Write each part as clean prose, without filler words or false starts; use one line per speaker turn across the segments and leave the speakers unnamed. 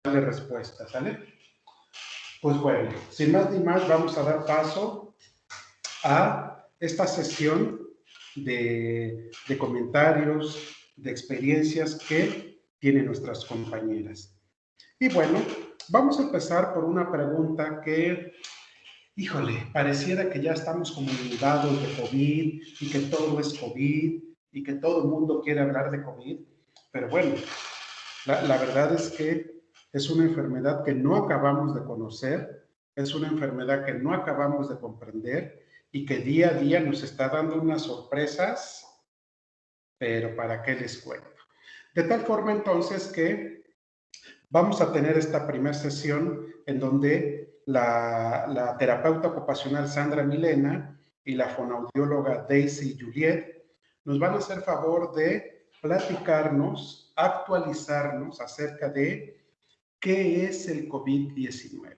darle respuesta, ¿sale? Pues bueno, sin más ni más, vamos a dar paso a esta sesión de comentarios, de experiencias que tienen nuestras compañeras. Y bueno, vamos a empezar por una pregunta que, híjole, pareciera que ya estamos como inundados de COVID y que todo es COVID y que todo el mundo quiere hablar de COVID, pero bueno, la verdad es que es una enfermedad que no acabamos de conocer, es una enfermedad que no acabamos de comprender y que día a día nos está dando unas sorpresas, pero ¿para qué les cuento? De tal forma entonces que vamos a tener esta primera sesión en donde la terapeuta ocupacional Sandra Milena y la fonoaudióloga Daisy Juliet nos van a hacer favor de platicarnos, actualizarnos acerca de qué es el COVID-19.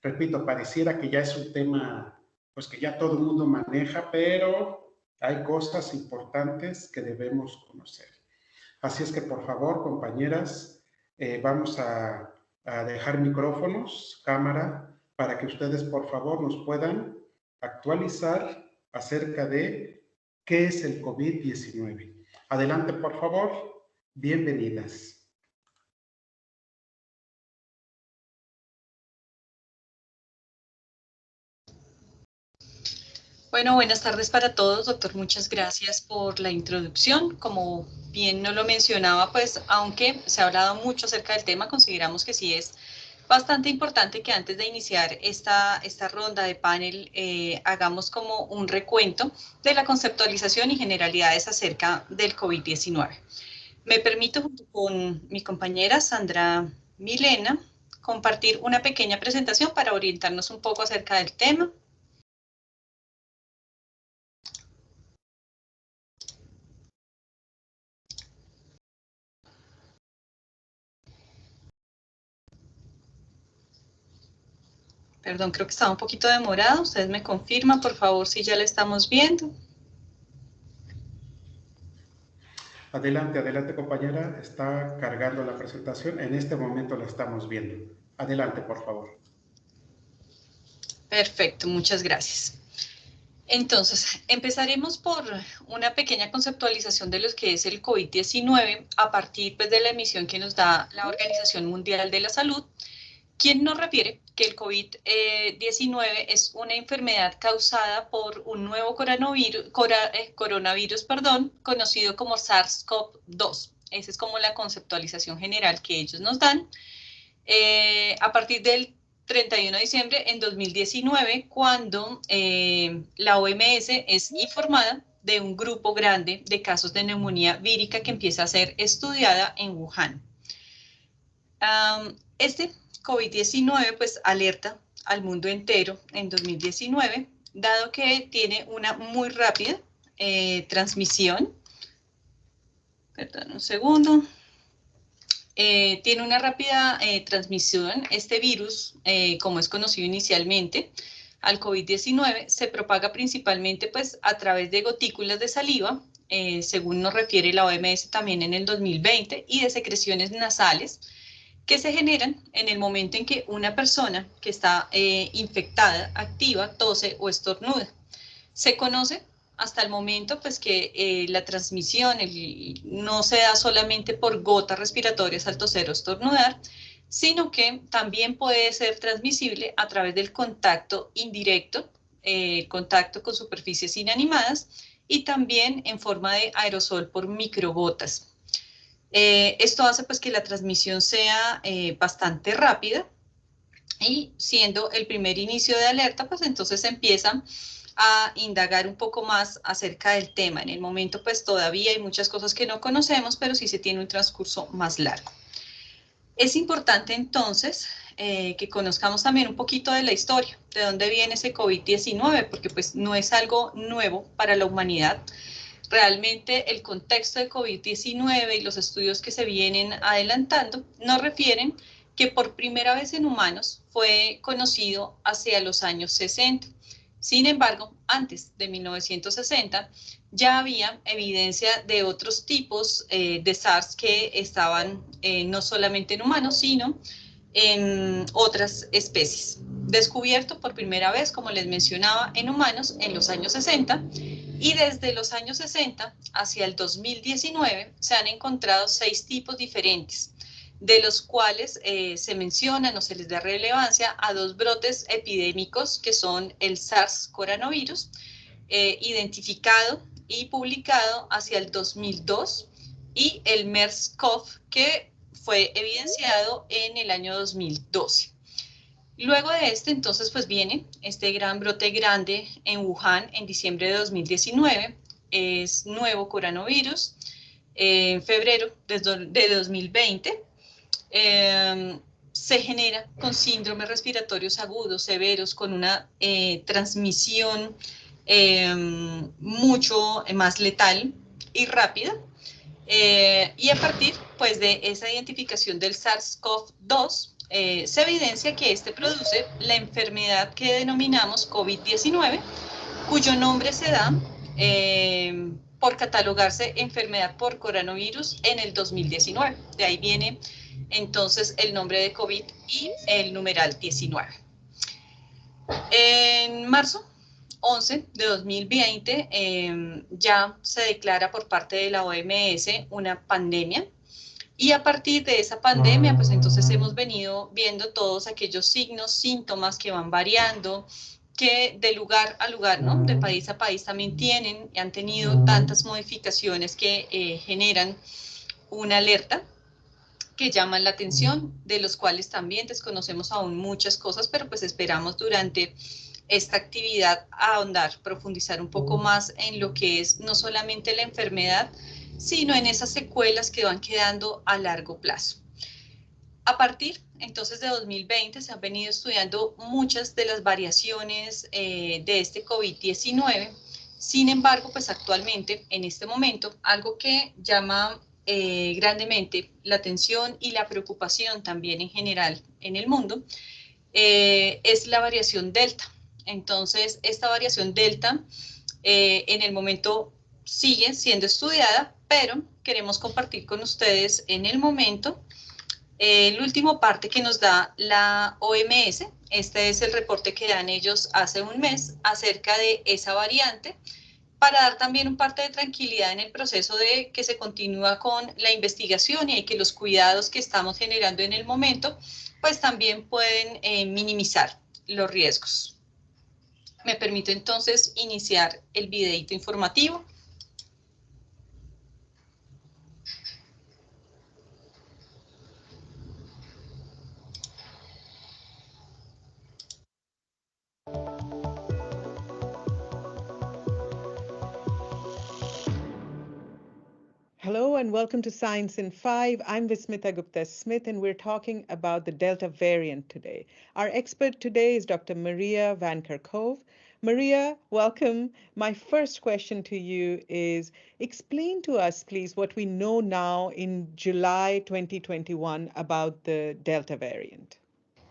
Repito, pareciera que ya es un tema pues que ya todo el mundo maneja, pero hay cosas importantes que debemos conocer. Así es que por favor, compañeras, vamos a dejar micrófonos, cámara, para que ustedes por favor nos puedan actualizar acerca de qué es el COVID-19. Adelante, por favor. Bienvenidas.
Bueno, buenas tardes para todos, doctor. Muchas gracias por la introducción. Como bien no lo mencionaba, pues aunque se ha hablado mucho acerca del tema, consideramos que sí es bastante importante que antes de iniciar esta ronda de panel hagamos como un recuento de la conceptualización y generalidades acerca del COVID-19. Me permito, junto con mi compañera Sandra Milena, compartir una pequeña presentación para orientarnos un poco acerca del tema. Perdón, creo que estaba un poquito demorado. Ustedes me confirman, por favor, si ya la estamos viendo.
Adelante, adelante, compañera. Está cargando la presentación. En este momento la estamos viendo. Adelante, por favor.
Perfecto, muchas gracias. Entonces, empezaremos por una pequeña conceptualización de lo que es el COVID-19 a partir pues, de la emisión que nos da la Organización Mundial de la Salud, quien nos refiere que el COVID-19 es una enfermedad causada por un nuevo coronavirus, conocido como SARS-CoV-2. Esa es como la conceptualización general que ellos nos dan. A partir del 31 de diciembre en 2019, cuando la OMS es informada de un grupo grande de casos de neumonía vírica que empieza a ser estudiada en Wuhan. Este COVID-19 pues alerta al mundo entero en 2019, dado que tiene una muy rápida transmisión. Perdón un segundo. Tiene una rápida transmisión. Este virus, como es conocido inicialmente, al COVID-19, se propaga principalmente pues, a través de gotículas de saliva, según nos refiere la OMS también en el 2020, y de secreciones nasales que se generan en el momento en que una persona que está infectada, activa, tose o estornuda. Se conoce hasta el momento pues que la transmisión no se da solamente por gotas respiratorias al toser o estornudar, sino que también puede ser transmisible a través del contacto indirecto, contacto con superficies inanimadas y también en forma de aerosol por microgotas. Esto hace pues que la transmisión sea bastante rápida y siendo el primer inicio de alerta, pues entonces empiezan a indagar un poco más acerca del tema. En el momento pues todavía hay muchas cosas que no conocemos, pero sí se tiene un transcurso más largo. Es importante entonces que conozcamos también un poquito de la historia, de dónde viene ese COVID-19, porque pues no es algo nuevo para la humanidad. Realmente el contexto de COVID-19 y los estudios que se vienen adelantando nos refieren que por primera vez en humanos fue conocido hacia los años 60. Sin embargo, antes de 1960 ya había evidencia de otros tipos de SARS que estaban no solamente en humanos, sino en otras especies. Descubierto por primera vez, como les mencionaba, en humanos en los años 60, y desde los años 60 hacia el 2019 se han encontrado 6 tipos diferentes, de los cuales se mencionan o se les da relevancia a 2 brotes epidémicos que son el SARS coronavirus, identificado y publicado hacia el 2002, y el MERS-CoV, que fue evidenciado en el año 2012. Luego de este, entonces, pues viene este gran brote grande en Wuhan en diciembre de 2019, es nuevo coronavirus, en febrero de 2020, se genera con síndromes respiratorios agudos, severos, con una transmisión mucho más letal y rápida. Y a partir pues, de esa identificación del SARS-CoV-2, se evidencia que este produce la enfermedad que denominamos COVID-19, cuyo nombre se da por catalogarse enfermedad por coronavirus en el 2019. De ahí viene entonces el nombre de COVID y el numeral 19. En marzo 11 de 2020 ya se declara por parte de la OMS una pandemia, y a partir de esa pandemia pues entonces hemos venido viendo todos aquellos signos, síntomas que van variando, que de lugar a lugar, ¿no? De país a país también tienen y han tenido tantas modificaciones que generan una alerta, que llaman la atención, de los cuales también desconocemos aún muchas cosas, pero pues esperamos durante esta actividad ahondar, profundizar un poco más en lo que es no solamente la enfermedad, sino en esas secuelas que van quedando a largo plazo. A partir entonces de 2020 se han venido estudiando muchas de las variaciones de este COVID-19. Sin embargo, pues actualmente, en este momento, algo que llama grandemente la atención y la preocupación también en general en el mundo, es la variación Delta. Entonces, esta variación Delta en el momento sigue siendo estudiada, pero queremos compartir con ustedes en el momento el último parte que nos da la OMS. Este es el reporte que dan ellos hace un mes acerca de esa variante, para dar también un parte de tranquilidad en el proceso de que se continúa con la investigación y que los cuidados que estamos generando en el momento, pues también pueden minimizar los riesgos. Me permito entonces iniciar el videito informativo.
Hello and welcome to Science in 5. I'm Vismita Gupta-Smith and we're talking about the Delta variant today. Our expert today is Dr. Maria Van Kerkhove. Maria, welcome. My first question to you is, explain to us, please, what we know now in July 2021 about the Delta variant.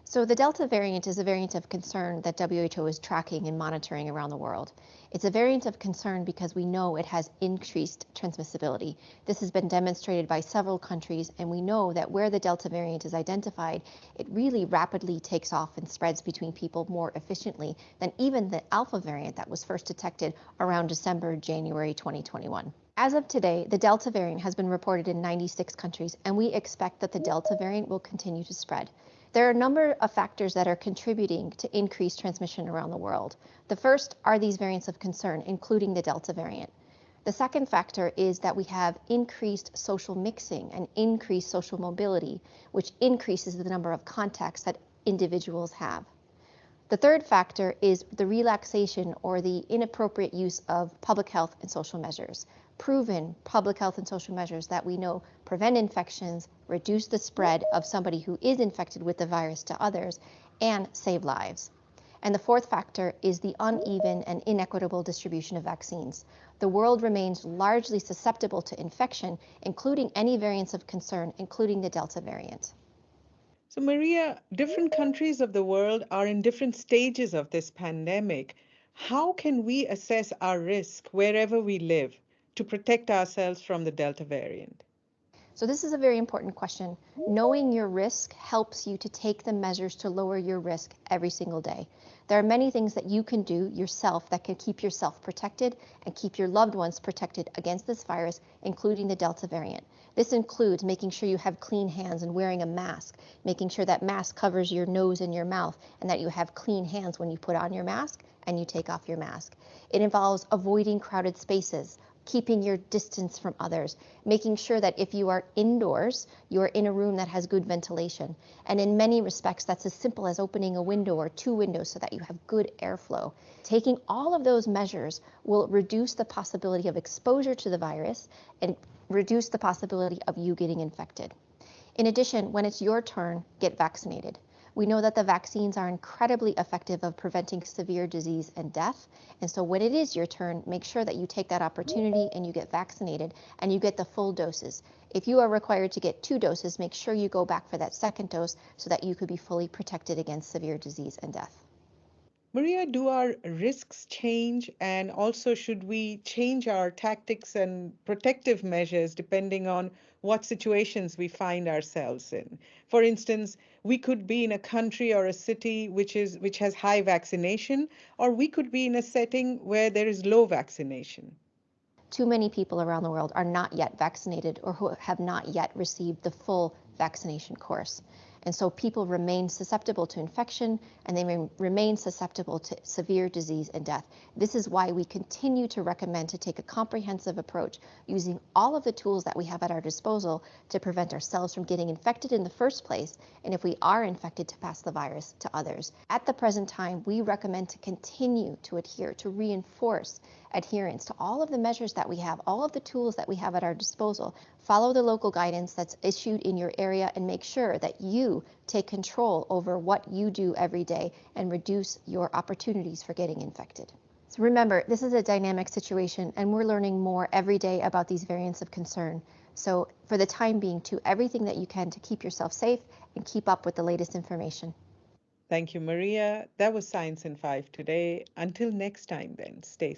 So the Delta variant is a variant of concern that WHO is tracking and monitoring around the world. It's a variant of concern because we know it has increased transmissibility. This has been demonstrated by several countries, and we know that where the Delta variant is identified, it really rapidly takes off and spreads between people more efficiently than even the Alpha variant that was first detected around December, January 2021. As of today, the Delta variant has been reported in 96 countries, and we expect that the Delta variant will continue to spread. There are a number of factors that are contributing to increased transmission around the world. The first are these variants of concern, including the Delta variant. The second factor is that we have increased social mixing and increased social mobility, which increases the number of contacts that individuals have. The third factor is the relaxation or the inappropriate use of public health and social measures. Proven public health and social measures that we know prevent infections, reduce the spread of somebody who is infected with the virus to others, and save lives. And the fourth factor is the uneven and inequitable distribution of vaccines. The world remains largely susceptible to infection, including any variants of concern, including the Delta variant.
So Maria, different countries of the world are in different stages of this pandemic. How can we assess our risk wherever we live to protect ourselves from the Delta variant?
So this is a very important question. Knowing your risk helps you to take the measures to lower your risk every single day. There are many things that you can do yourself that can keep yourself protected and keep your loved ones protected against this virus, including the Delta variant. This includes making sure you have clean hands and wearing a mask, making sure that mask covers your nose and your mouth, and that you have clean hands when you put on your mask and you take off your mask. It involves avoiding crowded spaces, keeping your distance from others, making sure that if you are indoors, you are in a room that has good ventilation. And in many respects, that's as simple as opening a window or two windows so that you have good airflow. Taking all of those measures will reduce the possibility of exposure to the virus and reduce the possibility of you getting infected. In addition, when it's your turn, get vaccinated. We know that the vaccines are incredibly effective of preventing severe disease and death. And so when it is your turn, make sure that you take that opportunity and you get vaccinated and you get the full doses. If you are required to get 2 doses, make sure you go back for that second dose so that you could be fully protected against severe disease and death.
Maria, do our risks change? And also, should we change our tactics and protective measures depending on what situations we find ourselves in? For instance, we could be in a country or a city which has high vaccination, or we could be in a setting where there is low vaccination.
Too many people around the world are not yet vaccinated or who have not yet received the full vaccination course. And so people remain susceptible to infection and they remain susceptible to severe disease and death. This is why we continue to recommend to take a comprehensive approach using all of the tools that we have at our disposal to prevent ourselves from getting infected in the first place, and if we are infected, to pass the virus to others. At the present time, we recommend to continue to adhere, to reinforce adherence to all of the measures that we have, all of the tools that we have at our disposal. Follow the local guidance that's issued in your area and make sure that you take control over what you do every day and reduce your opportunities for getting infected. So remember, this is a dynamic situation and we're learning more every day about these variants of concern. So for the time being, do everything that you can to keep yourself safe and keep up with the latest information.
Thank you, Maria. That was Science in 5 today. Until next time then, stay safe.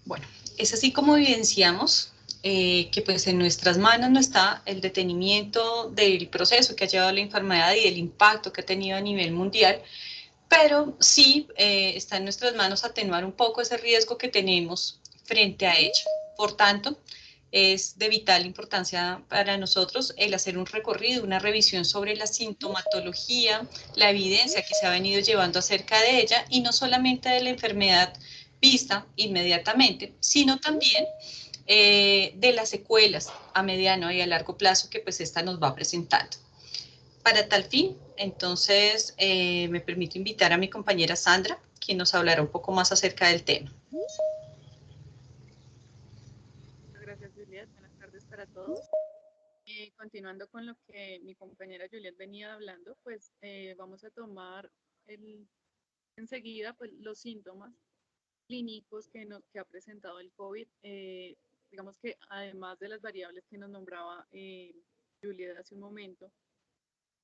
Bueno, es así como evidenciamos que pues en nuestras manos no está el detenimiento del proceso que ha llevado la enfermedad y el impacto que ha tenido a nivel mundial, pero sí está en nuestras manos atenuar un poco ese riesgo que tenemos frente a ello. Por tanto, es de vital importancia para nosotros el hacer un recorrido, una revisión sobre la sintomatología, la evidencia que se ha venido llevando acerca de ella y no solamente de la enfermedad vista inmediatamente, sino también de las secuelas a mediano y a largo plazo que pues esta nos va presentando. Para tal fin, entonces, me permito invitar a mi compañera Sandra, quien nos hablará un poco más acerca del tema.
Muchas gracias, Juliet. Buenas tardes para todos. Continuando con lo que mi compañera Juliet venía hablando, pues vamos a tomar enseguida pues, los síntomas clínicos que ha presentado el COVID. Digamos que además de las variables que nos nombraba Juliet hace un momento,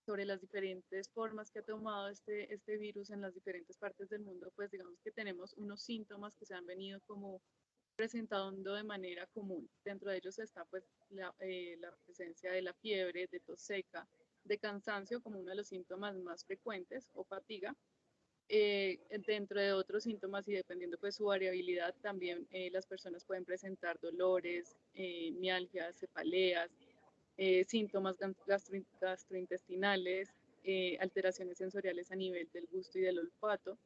sobre las diferentes formas que ha tomado este virus en las diferentes partes del mundo, pues digamos que tenemos unos síntomas que se han venido como presentando de manera común. Dentro de ellos está pues la presencia de la fiebre, de tos seca, de cansancio como uno de los síntomas más frecuentes o fatiga. Dentro de otros síntomas y dependiendo pues su variabilidad, también las personas pueden presentar dolores, mialgias, cefaleas, síntomas gastrointestinales, alteraciones sensoriales a nivel del gusto y del olfato,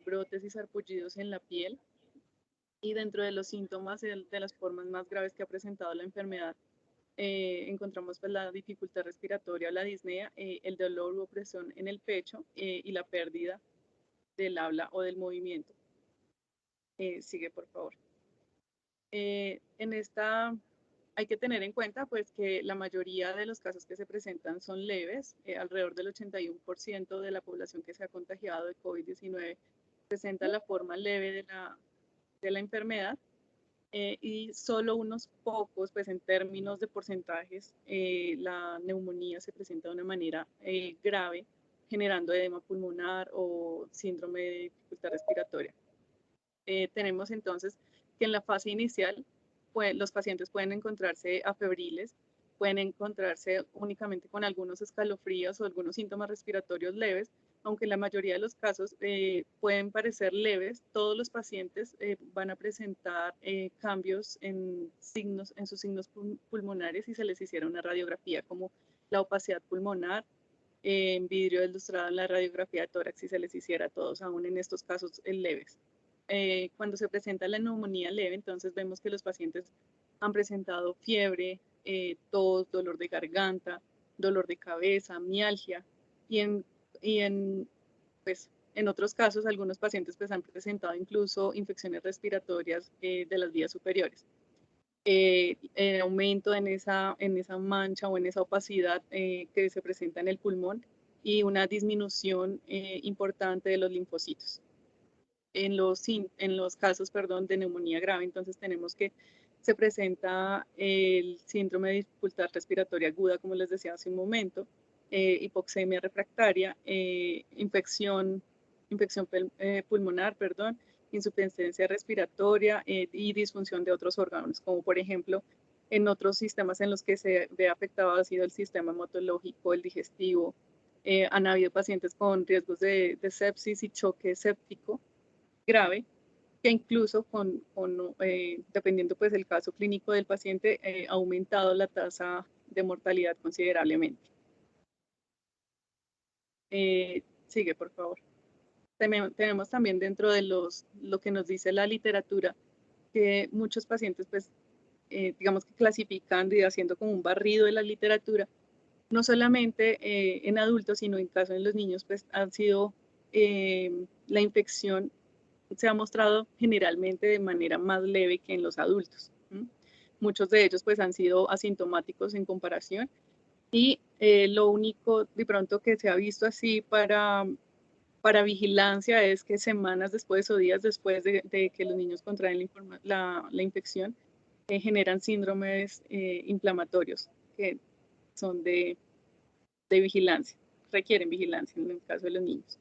brotes y sarpullidos en la piel. Y dentro de los síntomas de las formas más graves que ha presentado la enfermedad, encontramos pues, la dificultad respiratoria o la disnea, el dolor u opresión en el pecho y la pérdida del habla o del movimiento. Sigue, por favor. En esta hay que tener en cuenta pues, que la mayoría de los casos que se presentan son leves. Alrededor del 81% de la población que se ha contagiado de COVID-19 presenta la forma leve de la enfermedad. Y solo unos pocos, pues en términos de porcentajes, la neumonía se presenta de una manera grave, generando edema pulmonar o síndrome de dificultad respiratoria. Tenemos entonces que en la fase inicial, pues, los pacientes pueden encontrarse afebriles, pueden encontrarse únicamente con algunos escalofríos o algunos síntomas respiratorios leves, aunque en la mayoría de los casos pueden parecer leves. Todos los pacientes van a presentar cambios en sus signos pulmonares si se les hiciera una radiografía, como la opacidad pulmonar, en vidrio ilustrado en la radiografía de tórax si se les hiciera todos, aún en estos casos leves. Cuando se presenta la neumonía leve, entonces vemos que los pacientes han presentado fiebre, tos, dolor de garganta, dolor de cabeza, mialgia, y en otros casos algunos pacientes pues, han presentado incluso infecciones respiratorias de las vías superiores. El aumento en esa mancha o en esa opacidad que se presenta en el pulmón y una disminución importante de los linfocitos. En los casos, de neumonía grave, entonces tenemos que se presenta el síndrome de dificultad respiratoria aguda, como les decía hace un momento, hipoxemia refractaria, infección pulmonar, insuficiencia respiratoria y disfunción de otros órganos, como por ejemplo en otros sistemas en los que se ve afectado ha sido el sistema hematológico, el digestivo. Han habido pacientes con riesgos de sepsis y choque séptico grave, que incluso dependiendo pues del caso clínico del paciente, ha aumentado la tasa de mortalidad considerablemente. Sigue, por favor. Tenemos también dentro de lo que nos dice la literatura, que muchos pacientes, pues, digamos que clasificando y haciendo como un barrido de la literatura, no solamente en adultos, sino en caso de los niños, pues han sido la infección se ha mostrado generalmente de manera más leve que en los adultos. Muchos de ellos pues han sido asintomáticos en comparación y lo único de pronto que se ha visto así para vigilancia es que semanas después o días después de que los niños contraen la infección generan síndromes inflamatorios que son de vigilancia, requieren vigilancia en el caso de los niños.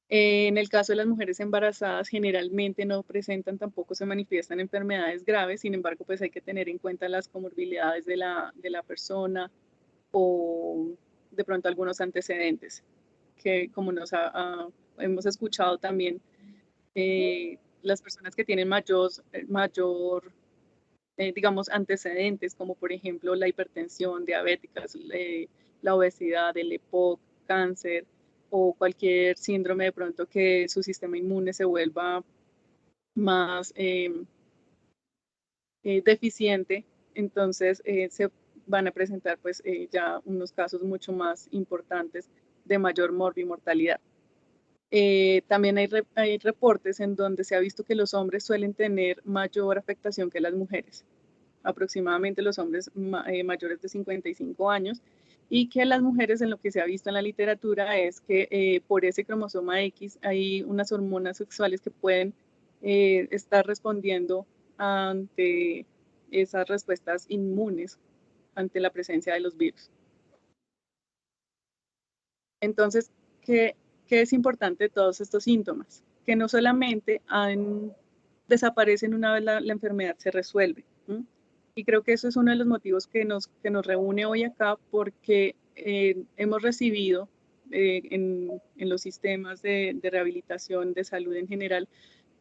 En el caso de las mujeres embarazadas, generalmente no presentan, tampoco se manifiestan enfermedades graves, sin embargo, pues hay que tener en cuenta las comorbilidades de la persona o de pronto algunos antecedentes, que como hemos escuchado también, las personas que tienen mayor digamos, antecedentes, como por ejemplo la hipertensión, diabéticas, la obesidad, el EPOC, cáncer, o cualquier síndrome de pronto que su sistema inmune se vuelva más deficiente, entonces se van a presentar pues ya unos casos mucho más importantes de mayor morbimortalidad. También hay reportes en donde se ha visto que los hombres suelen tener mayor afectación que las mujeres, aproximadamente los hombres mayores de 55 años, y que las mujeres, en lo que se ha visto en la literatura, es que por ese cromosoma X hay unas hormonas sexuales que pueden estar respondiendo ante esas respuestas inmunes ante la presencia de los virus. Entonces, ¿qué es importante de todos estos síntomas? Que no solamente desaparecen una vez la enfermedad se resuelve. Y creo que eso es uno de los motivos que nos reúne hoy acá, porque hemos recibido en los sistemas de rehabilitación de salud en general,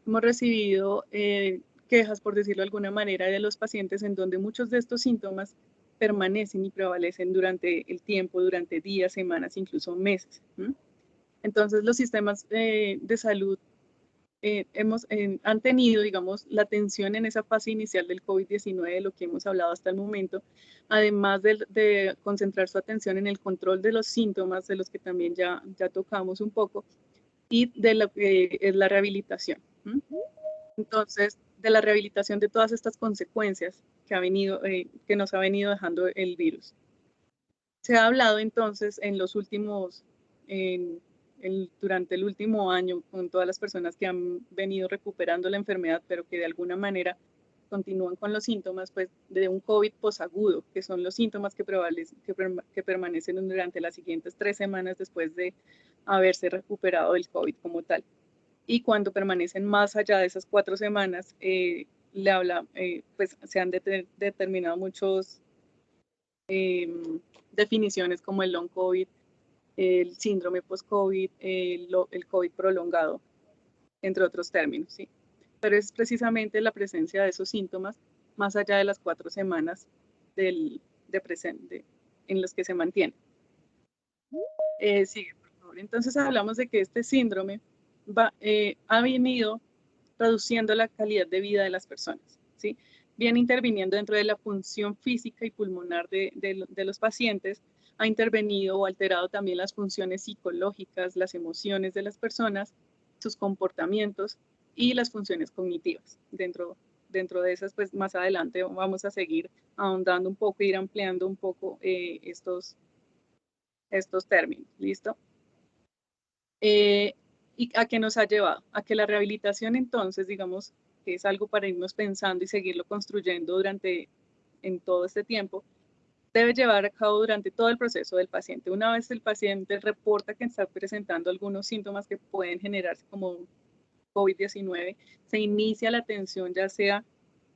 hemos recibido quejas, por decirlo de alguna manera, de los pacientes en donde muchos de estos síntomas permanecen y prevalecen durante el tiempo, durante días, semanas, incluso meses. Entonces, los sistemas de salud han tenido, digamos, la atención en esa fase inicial del COVID-19, de lo que hemos hablado hasta el momento, además de concentrar su atención en el control de los síntomas, de los que también ya tocamos un poco, y de lo que es la rehabilitación. Entonces, de la rehabilitación de todas estas consecuencias que nos ha venido dejando el virus. Se ha hablado entonces en los últimos durante el último año con todas las personas que han venido recuperando la enfermedad, pero que de alguna manera continúan con los síntomas pues, de un COVID posagudo, que son los síntomas que permanecen durante las siguientes 3 semanas después de haberse recuperado del COVID como tal. Y cuando permanecen más allá de esas 4 semanas, pues se han determinado muchos definiciones como el long COVID, el síndrome post-COVID, el COVID prolongado, entre otros términos, ¿sí? Pero es precisamente la presencia de esos síntomas más allá de las 4 semanas en los que se mantiene. Sigue, por favor. Entonces hablamos de que este síndrome ha venido reduciendo la calidad de vida de las personas, ¿sí? Viene interviniendo dentro de la función física y pulmonar de los pacientes, ha intervenido o alterado también las funciones psicológicas, las emociones de las personas, sus comportamientos y las funciones cognitivas. Dentro de esas, pues más adelante vamos a seguir ahondando un poco, ir ampliando un poco estos términos, ¿listo? ¿Y a qué nos ha llevado? A que la rehabilitación entonces, digamos, que es algo para irnos pensando y seguirlo construyendo en todo este tiempo, debe llevar a cabo durante todo el proceso del paciente. Una vez el paciente reporta que está presentando algunos síntomas que pueden generarse como COVID-19, se inicia la atención ya sea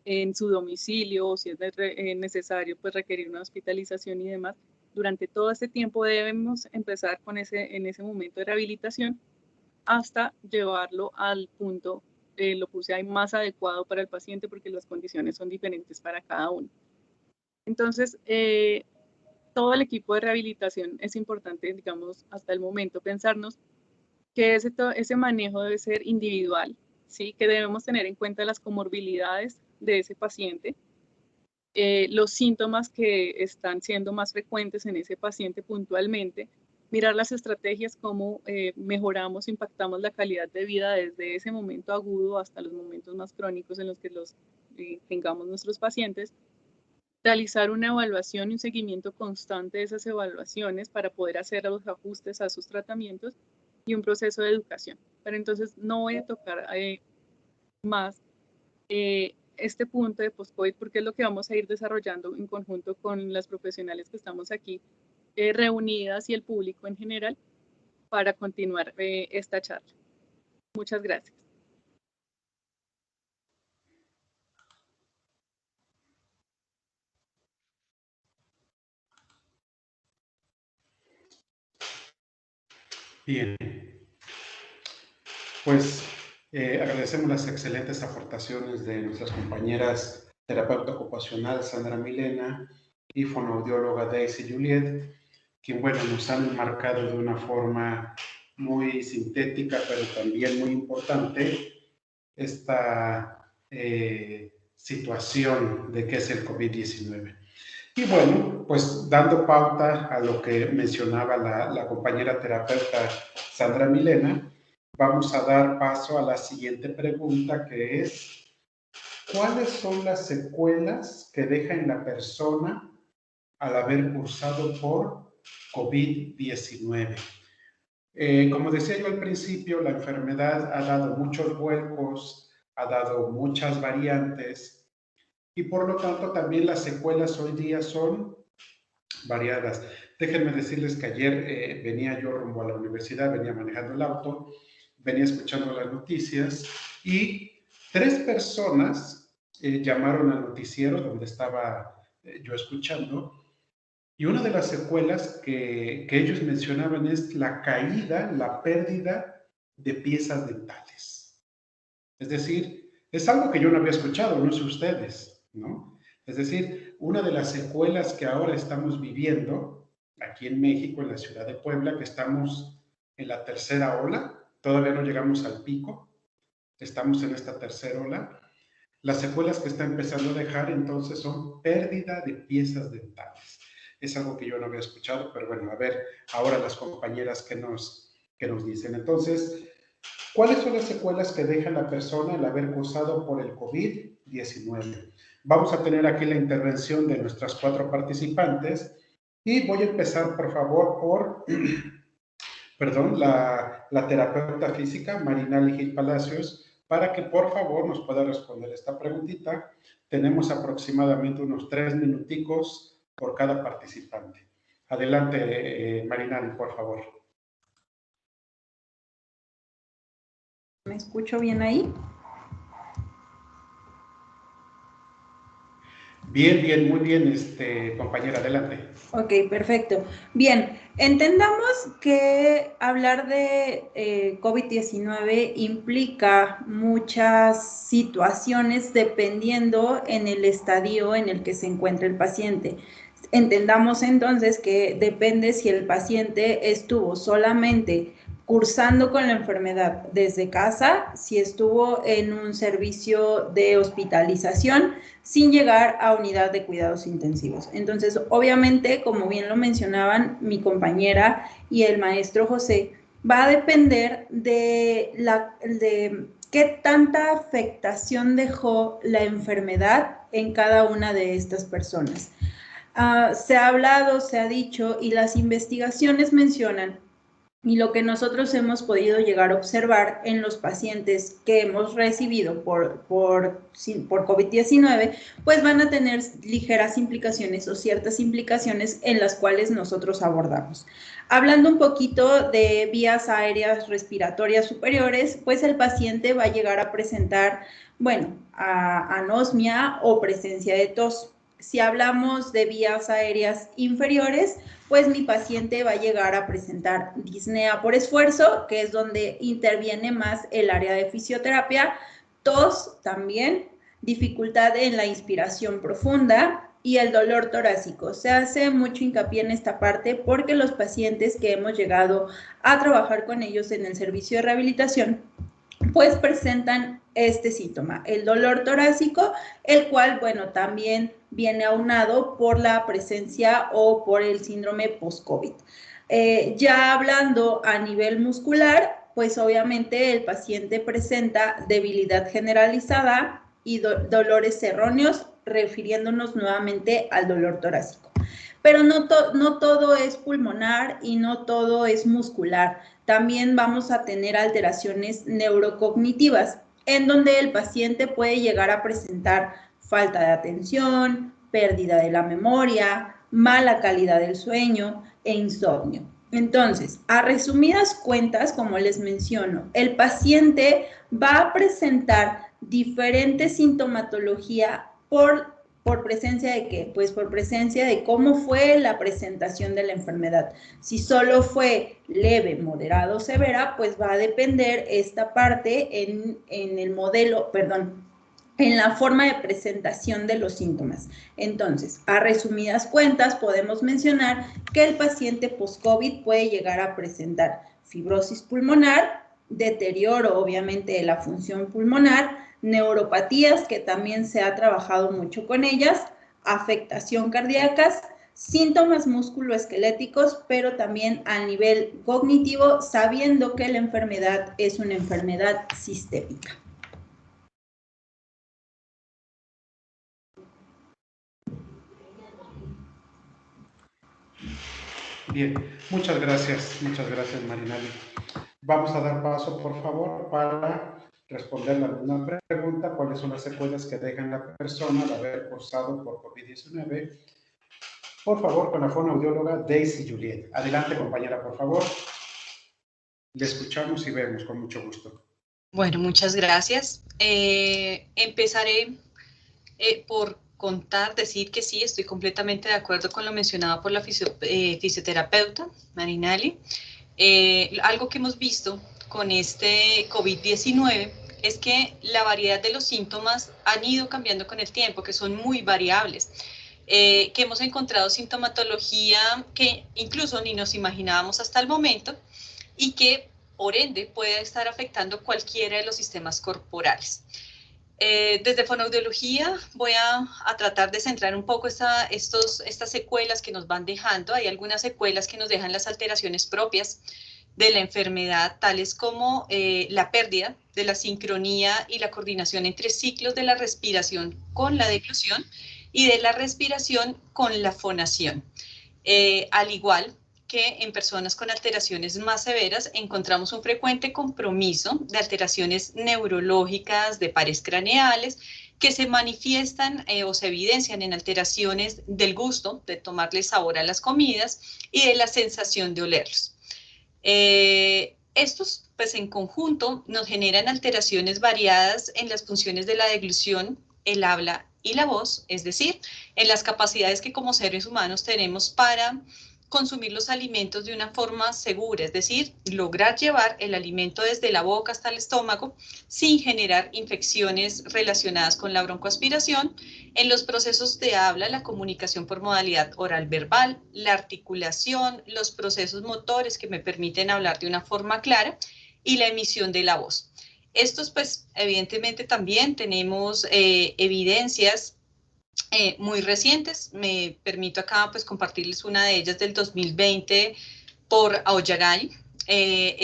en su domicilio o si es necesario pues requerir una hospitalización y demás. Durante todo este tiempo debemos empezar en ese momento de rehabilitación hasta llevarlo al punto, lo puse ahí, más adecuado para el paciente porque las condiciones son diferentes para cada uno. Entonces, todo el equipo de rehabilitación es importante, digamos, hasta el momento, pensarnos que ese manejo debe ser individual, ¿sí? Que debemos tener en cuenta las comorbilidades de ese paciente, los síntomas que están siendo más frecuentes en ese paciente puntualmente, mirar las estrategias, cómo mejoramos, impactamos la calidad de vida desde ese momento agudo hasta los momentos más crónicos en los que tengamos nuestros pacientes, realizar una evaluación y un seguimiento constante de esas evaluaciones para poder hacer los ajustes a sus tratamientos y un proceso de educación. Pero entonces no voy a tocar más este punto de post-COVID porque es lo que vamos a ir desarrollando en conjunto con las profesionales que estamos aquí reunidas y el público en general para continuar esta charla. Muchas gracias.
Bien, pues agradecemos las excelentes aportaciones de nuestras compañeras terapeuta ocupacional Sandra Milena y fonoaudióloga Daisy Juliet, quien, bueno, nos han enmarcado de una forma muy sintética, pero también muy importante, esta situación de qué es el COVID-19. Y bueno, pues dando pauta a lo que mencionaba la compañera terapeuta Sandra Milena, vamos a dar paso a la siguiente pregunta, que es, ¿cuáles son las secuelas que deja en la persona al haber cursado por COVID-19? Como decía yo al principio, la enfermedad ha dado muchos vuelcos, ha dado muchas variantes, y por lo tanto también las secuelas hoy día son variadas. Déjenme decirles que ayer venía yo rumbo a la universidad, venía manejando el auto, venía escuchando las noticias y 3 personas llamaron al noticiero donde estaba yo escuchando, y una de las secuelas que ellos mencionaban es la caída, la pérdida de piezas dentales. Es decir, es algo que yo no había escuchado, no sé ustedes, ¿no? Es decir, una de las secuelas que ahora estamos viviendo aquí en México, en la ciudad de Puebla, que estamos en la tercera ola, todavía no llegamos al pico, estamos en esta tercera ola. Las secuelas que está empezando a dejar entonces son pérdida de piezas dentales. Es algo que yo no había escuchado, pero bueno, a ver ahora las compañeras que nos dicen. Entonces, ¿cuáles son las secuelas que deja la persona al haber cursado por el COVID-19? Vamos a tener aquí la intervención de nuestras 4 participantes y voy a empezar, por favor, la terapeuta física Marinali Gil Palacios, para que por favor nos pueda responder esta preguntita. Tenemos aproximadamente unos 3 minuticos por cada participante. Adelante, Marinali, por favor.
¿Me escucho bien ahí?
Bien, bien, muy bien, compañera, adelante.
Ok, perfecto. Bien, entendamos que hablar de COVID-19 implica muchas situaciones dependiendo en el estadio en el que se encuentra el paciente. Entendamos entonces que depende si el paciente estuvo solamente cursando con la enfermedad desde casa, si estuvo en un servicio de hospitalización sin llegar a unidad de cuidados intensivos. Entonces, obviamente, como bien lo mencionaban mi compañera y el maestro José, va a depender de qué tanta afectación dejó la enfermedad en cada una de estas personas. Se ha hablado, se ha dicho y las investigaciones mencionan, y lo que nosotros hemos podido llegar a observar en los pacientes que hemos recibido por COVID-19, pues van a tener ligeras implicaciones o ciertas implicaciones en las cuales nosotros abordamos. Hablando un poquito de vías aéreas respiratorias superiores, pues el paciente va a llegar a presentar, bueno, anosmia o presencia de tos. Si hablamos de vías aéreas inferiores, pues mi paciente va a llegar a presentar disnea por esfuerzo, que es donde interviene más el área de fisioterapia, tos también, dificultad en la inspiración profunda y el dolor torácico. Se hace mucho hincapié en esta parte porque los pacientes que hemos llegado a trabajar con ellos en el servicio de rehabilitación, pues presentan este síntoma, el dolor torácico, el cual, bueno, también viene aunado por la presencia o por el síndrome post-COVID. Ya hablando a nivel muscular, pues obviamente el paciente presenta debilidad generalizada y dolores erróneos, refiriéndonos nuevamente al dolor torácico. Pero no todo es pulmonar y no todo es muscular. También vamos a tener alteraciones neurocognitivas, en donde el paciente puede llegar a presentar falta de atención, pérdida de la memoria, mala calidad del sueño e insomnio. Entonces, a resumidas cuentas, como les menciono, el paciente va a presentar diferente sintomatología por presencia de qué? Pues por presencia de cómo fue la presentación de la enfermedad. Si solo fue leve, moderado o severa, pues va a depender esta parte en el modelo, perdón, en la forma de presentación de los síntomas. Entonces, a resumidas cuentas, podemos mencionar que el paciente post-COVID puede llegar a presentar fibrosis pulmonar, deterioro obviamente de la función pulmonar, neuropatías, que también se ha trabajado mucho con ellas, afectación cardíacas, síntomas musculoesqueléticos, pero también a nivel cognitivo, sabiendo que la enfermedad es una enfermedad sistémica.
Bien, muchas gracias Marinali. Vamos a dar paso, por favor, para responder la misma pregunta: ¿cuáles son las secuelas que deja en la persona al haber cursado por COVID-19? Por favor, con la fonoaudióloga Daisy Juliet. Adelante, compañera, por favor. Le escuchamos y vemos con mucho gusto.
Bueno, muchas gracias. Empezaré por decir que sí, estoy completamente de acuerdo con lo mencionado por la fisioterapeuta Marinali. Algo que hemos visto con este COVID-19 es que la variedad de los síntomas han ido cambiando con el tiempo, que son muy variables, que hemos encontrado sintomatología que incluso ni nos imaginábamos hasta el momento y que por ende puede estar afectando cualquiera de los sistemas corporales. Desde fonoaudiología voy a tratar de centrar un poco estas secuelas que nos van dejando. Hay algunas secuelas que nos dejan las alteraciones propias de la enfermedad, tales como la pérdida de la sincronía y la coordinación entre ciclos de la respiración con la deglución y de la respiración con la fonación. Al igual que en personas con alteraciones más severas encontramos un frecuente compromiso de alteraciones neurológicas de pares craneales que se manifiestan o se evidencian en alteraciones del gusto, de tomarle sabor a las comidas y de la sensación de olerlos. Estos, pues en conjunto, nos generan alteraciones variadas en las funciones de la deglución, el habla y la voz, es decir, en las capacidades que como seres humanos tenemos para consumir los alimentos de una forma segura, es decir, lograr llevar el alimento desde la boca hasta el estómago sin generar infecciones relacionadas con la broncoaspiración, en los procesos de habla, la comunicación por modalidad oral verbal, la articulación, los procesos motores que me permiten hablar de una forma clara y la emisión de la voz. Estos, pues, evidentemente también tenemos evidencias muy recientes. Me permito acá pues compartirles una de ellas del 2020 por Aoyagay.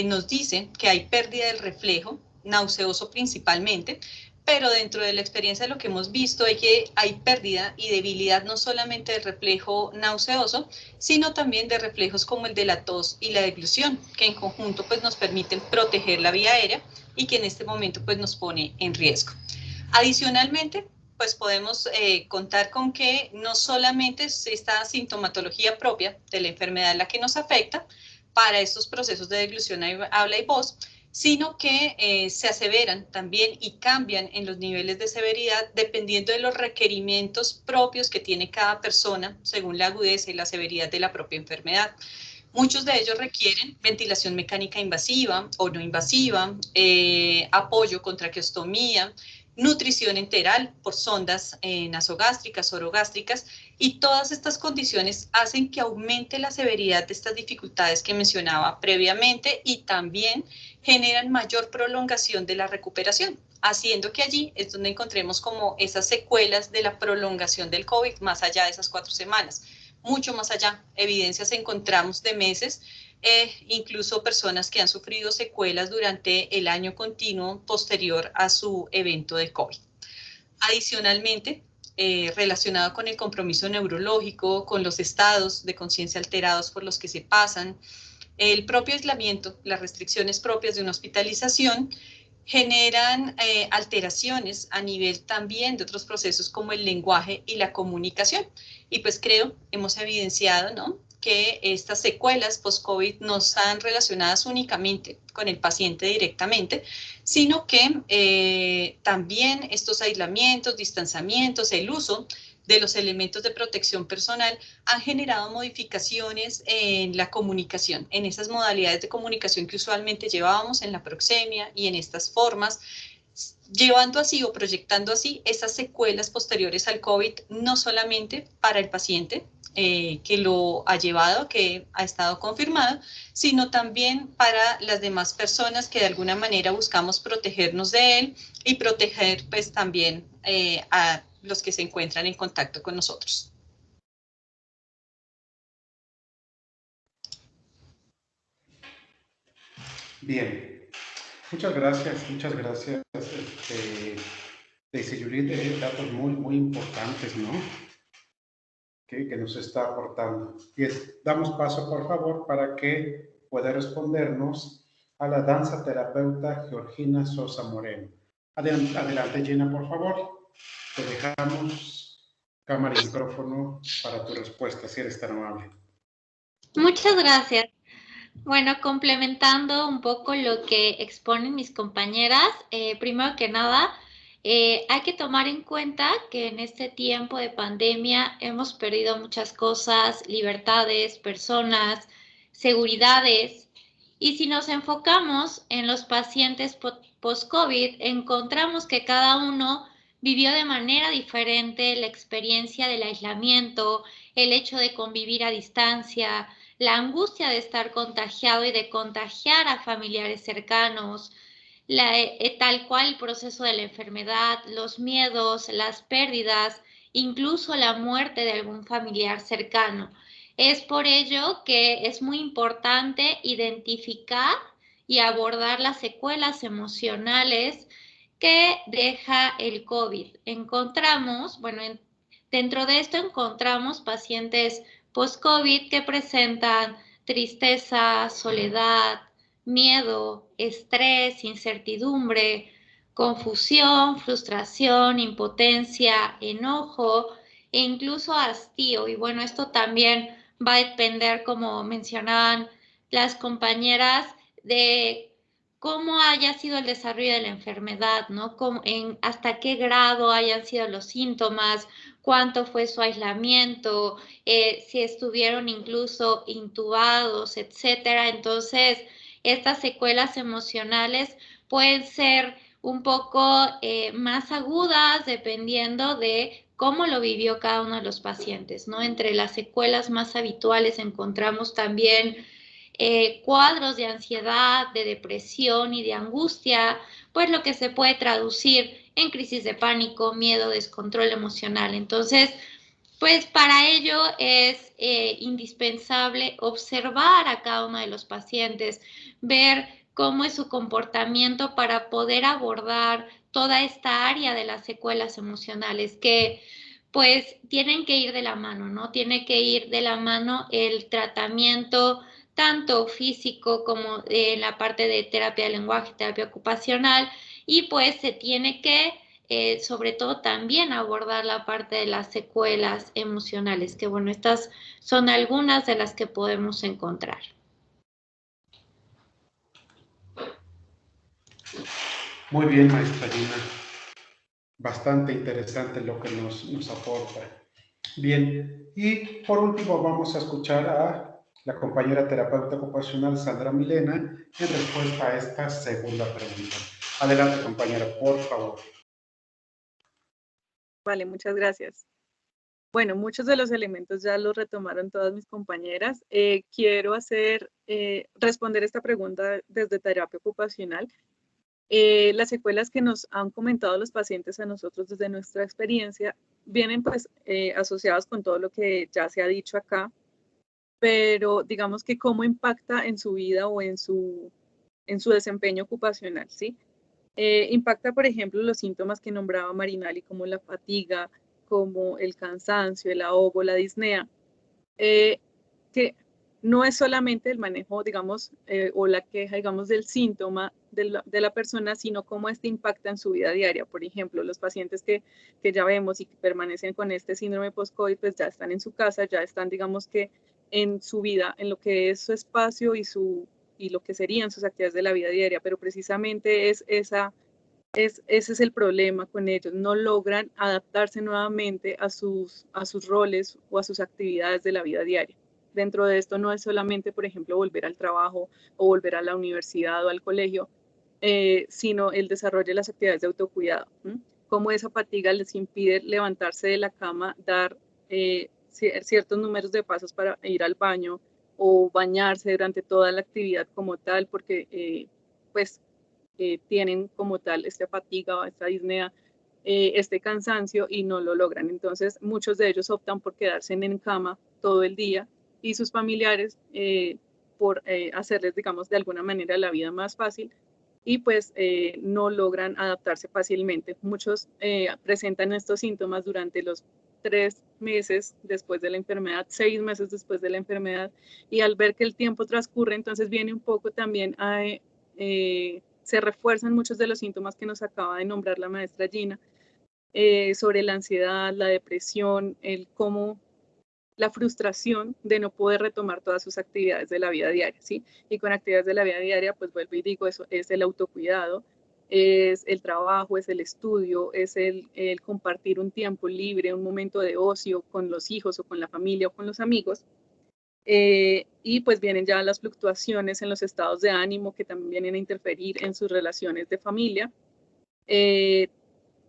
Nos dice que hay pérdida del reflejo, nauseoso principalmente, pero dentro de la experiencia lo que hemos visto es que hay pérdida y debilidad no solamente del reflejo nauseoso, sino también de reflejos como el de la tos y la deglución, que en conjunto pues nos permiten proteger la vía aérea y que en este momento pues nos pone en riesgo. Adicionalmente, pues podemos contar con que no solamente es esta sintomatología propia de la enfermedad la que nos afecta para estos procesos de deglución, habla y voz, sino que se aseveran también y cambian en los niveles de severidad dependiendo de los requerimientos propios que tiene cada persona según la agudeza y la severidad de la propia enfermedad. Muchos de ellos requieren ventilación mecánica invasiva o no invasiva, apoyo con traqueostomía, nutrición enteral por sondas nasogástricas, orogástricas, y todas estas condiciones hacen que aumente la severidad de estas dificultades que mencionaba previamente y también generan mayor prolongación de la recuperación, haciendo que allí es donde encontremos como esas secuelas de la prolongación del COVID más allá de esas 4 semanas. Mucho más allá, evidencias encontramos de meses, incluso personas que han sufrido secuelas durante el año continuo posterior a su evento de COVID. Adicionalmente, relacionado con el compromiso neurológico, con los estados de conciencia alterados por los que se pasan, el propio aislamiento, las restricciones propias de una hospitalización, generan alteraciones a nivel también de otros procesos como el lenguaje y la comunicación. Y pues creo, hemos evidenciado, ¿no?, que estas secuelas post-COVID no están relacionadas únicamente con el paciente directamente, sino que también estos aislamientos, distanciamientos, el uso de los elementos de protección personal han generado modificaciones en la comunicación, en esas modalidades de comunicación que usualmente llevábamos en la proxemia y en estas formas, llevando así o proyectando así esas secuelas posteriores al COVID, no solamente para el paciente que lo ha llevado, que ha estado confirmado, sino también para las demás personas que de alguna manera buscamos protegernos de él y proteger pues también a los que se encuentran en contacto con nosotros.
Bien, muchas gracias, Daisy Juliet, datos muy importantes, ¿no?, que nos está aportando. Y damos paso, por favor, para que pueda respondernos a la danza terapeuta Georgina Sosa Moreno. Adelante, Gina, por favor. Te dejamos cámara y micrófono para tu respuesta, si eres tan amable.
Muchas gracias. Bueno, complementando un poco lo que exponen mis compañeras, primero que nada, hay que tomar en cuenta que en este tiempo de pandemia hemos perdido muchas cosas, libertades, personas, seguridades, y si nos enfocamos en los pacientes post-COVID, encontramos que cada uno vivió de manera diferente la experiencia del aislamiento, el hecho de convivir a distancia, la angustia de estar contagiado y de contagiar a familiares cercanos, tal cual el proceso de la enfermedad, los miedos, las pérdidas, incluso la muerte de algún familiar cercano. Es por ello que es muy importante identificar y abordar las secuelas emocionales que deja el COVID. Encontramos, bueno, dentro de esto encontramos pacientes post-COVID que presentan tristeza, soledad, miedo, estrés, incertidumbre, confusión, frustración, impotencia, enojo e incluso hastío. Y bueno, esto también va a depender, como mencionaban las compañeras, de cómo haya sido el desarrollo de la enfermedad, ¿no? Hasta qué grado hayan sido los síntomas, cuánto fue su aislamiento, si estuvieron incluso intubados, etcétera. Entonces, estas secuelas emocionales pueden ser un poco más agudas dependiendo de cómo lo vivió cada uno de los pacientes, ¿no? Entre las secuelas más habituales encontramos también cuadros de ansiedad, de depresión y de angustia, pues lo que se puede traducir en crisis de pánico, miedo, descontrol emocional. Entonces, pues para ello es indispensable observar a cada uno de los pacientes, ver cómo es su comportamiento para poder abordar toda esta área de las secuelas emocionales que pues tienen que ir de la mano, ¿no? Tiene que ir de la mano el tratamiento tanto físico como en la parte de terapia de lenguaje, terapia ocupacional, y pues se tiene que sobre todo también abordar la parte de las secuelas emocionales, que bueno, estas son algunas de las que podemos encontrar.
Muy bien, maestra Gina. Bastante interesante lo que nos aporta. Bien, y por último vamos a escuchar a la compañera terapeuta ocupacional Sandra Milena en respuesta a esta segunda pregunta. Adelante, compañera, por favor.
Vale, muchas gracias. Bueno, muchos de los elementos ya los retomaron todas mis compañeras. Quiero responder esta pregunta desde terapia ocupacional. Las secuelas que nos han comentado los pacientes a nosotros desde nuestra experiencia vienen pues asociadas con todo lo que ya se ha dicho acá, pero digamos que cómo impacta en su vida o en su desempeño ocupacional, ¿sí? Impacta, por ejemplo, los síntomas que nombraba Marinali, como la fatiga, como el cansancio, el ahogo, la disnea, que no es solamente el manejo, digamos, o la queja, digamos, del síntoma de la persona, sino cómo este impacta en su vida diaria. Por ejemplo, los pacientes que ya vemos y que permanecen con este síndrome post-COVID, pues ya están en su casa, ya están, digamos que en su vida, en lo que es su espacio y lo que serían sus actividades de la vida diaria, pero precisamente ese es el problema con ellos, no logran adaptarse nuevamente a sus roles o a sus actividades de la vida diaria. Dentro de esto no es solamente, por ejemplo, volver al trabajo o volver a la universidad o al colegio, sino el desarrollo de las actividades de autocuidado. Cómo esa fatiga les impide levantarse de la cama, dar ciertos números de pasos para ir al baño o bañarse durante toda la actividad como tal, porque pues tienen como tal esta fatiga o esta disnea, este cansancio y no lo logran. Entonces muchos de ellos optan por quedarse en cama todo el día y sus familiares por hacerles, digamos, de alguna manera la vida más fácil y pues no logran adaptarse fácilmente. Muchos presentan estos síntomas durante los 3 meses después de la enfermedad, 6 meses después de la enfermedad, y al ver que el tiempo transcurre, entonces viene un poco también a se refuerzan muchos de los síntomas que nos acaba de nombrar la maestra Gina, sobre la ansiedad, la depresión, la frustración de no poder retomar todas sus actividades de la vida diaria, ¿sí? Y con actividades de la vida diaria, pues vuelvo y digo, eso es el autocuidado, es el trabajo, es el estudio, es el compartir un tiempo libre, un momento de ocio con los hijos o con la familia o con los amigos. Y pues vienen ya las fluctuaciones en los estados de ánimo que también vienen a interferir en sus relaciones de familia.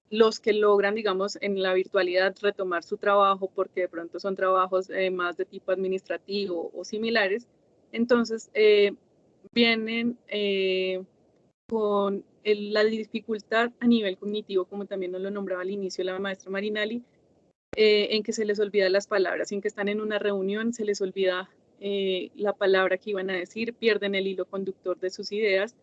Los que logran, digamos, en la virtualidad retomar su trabajo porque de pronto son trabajos más de tipo administrativo o similares, entonces vienen con la dificultad a nivel cognitivo, como también nos lo nombraba al inicio la maestra Marinali, en que se les olvida las palabras, en que están en una reunión, se les olvida la palabra que iban a decir, pierden el hilo conductor de sus ideas,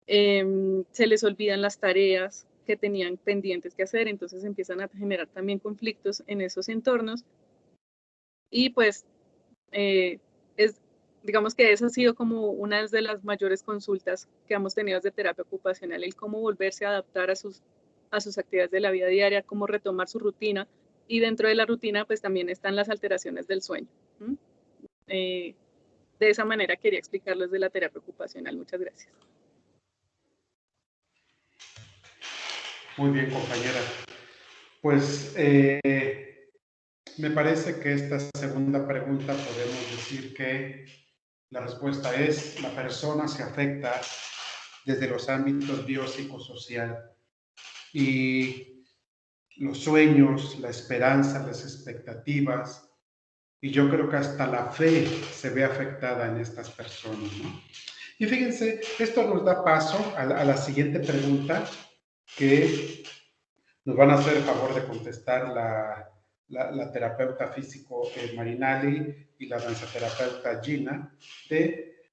se les olvidan las tareas que tenían pendientes que hacer, entonces empiezan a generar también conflictos en esos entornos y pues es digamos que esa ha sido como una de las mayores consultas que hemos tenido de terapia ocupacional, el cómo volverse a adaptar a sus actividades de la vida diaria, cómo retomar su rutina, y dentro de la rutina pues también están las alteraciones del sueño. De esa manera quería explicarles de la terapia ocupacional. Muchas gracias.
Muy bien, compañera. Pues me parece que esta segunda pregunta podemos decir que la respuesta es: la persona se afecta desde los ámbitos biopsicosocial, y los sueñños, la esperanza, las expectativas, y yo creo que hasta la fe se ve afectada en estas personas, ¿no? Y fíjense, esto nos da paso a la siguiente pregunta, que nos van a hacer el favor de contestar la terapeuta físico Marinali y la danzaterapeuta Gina, de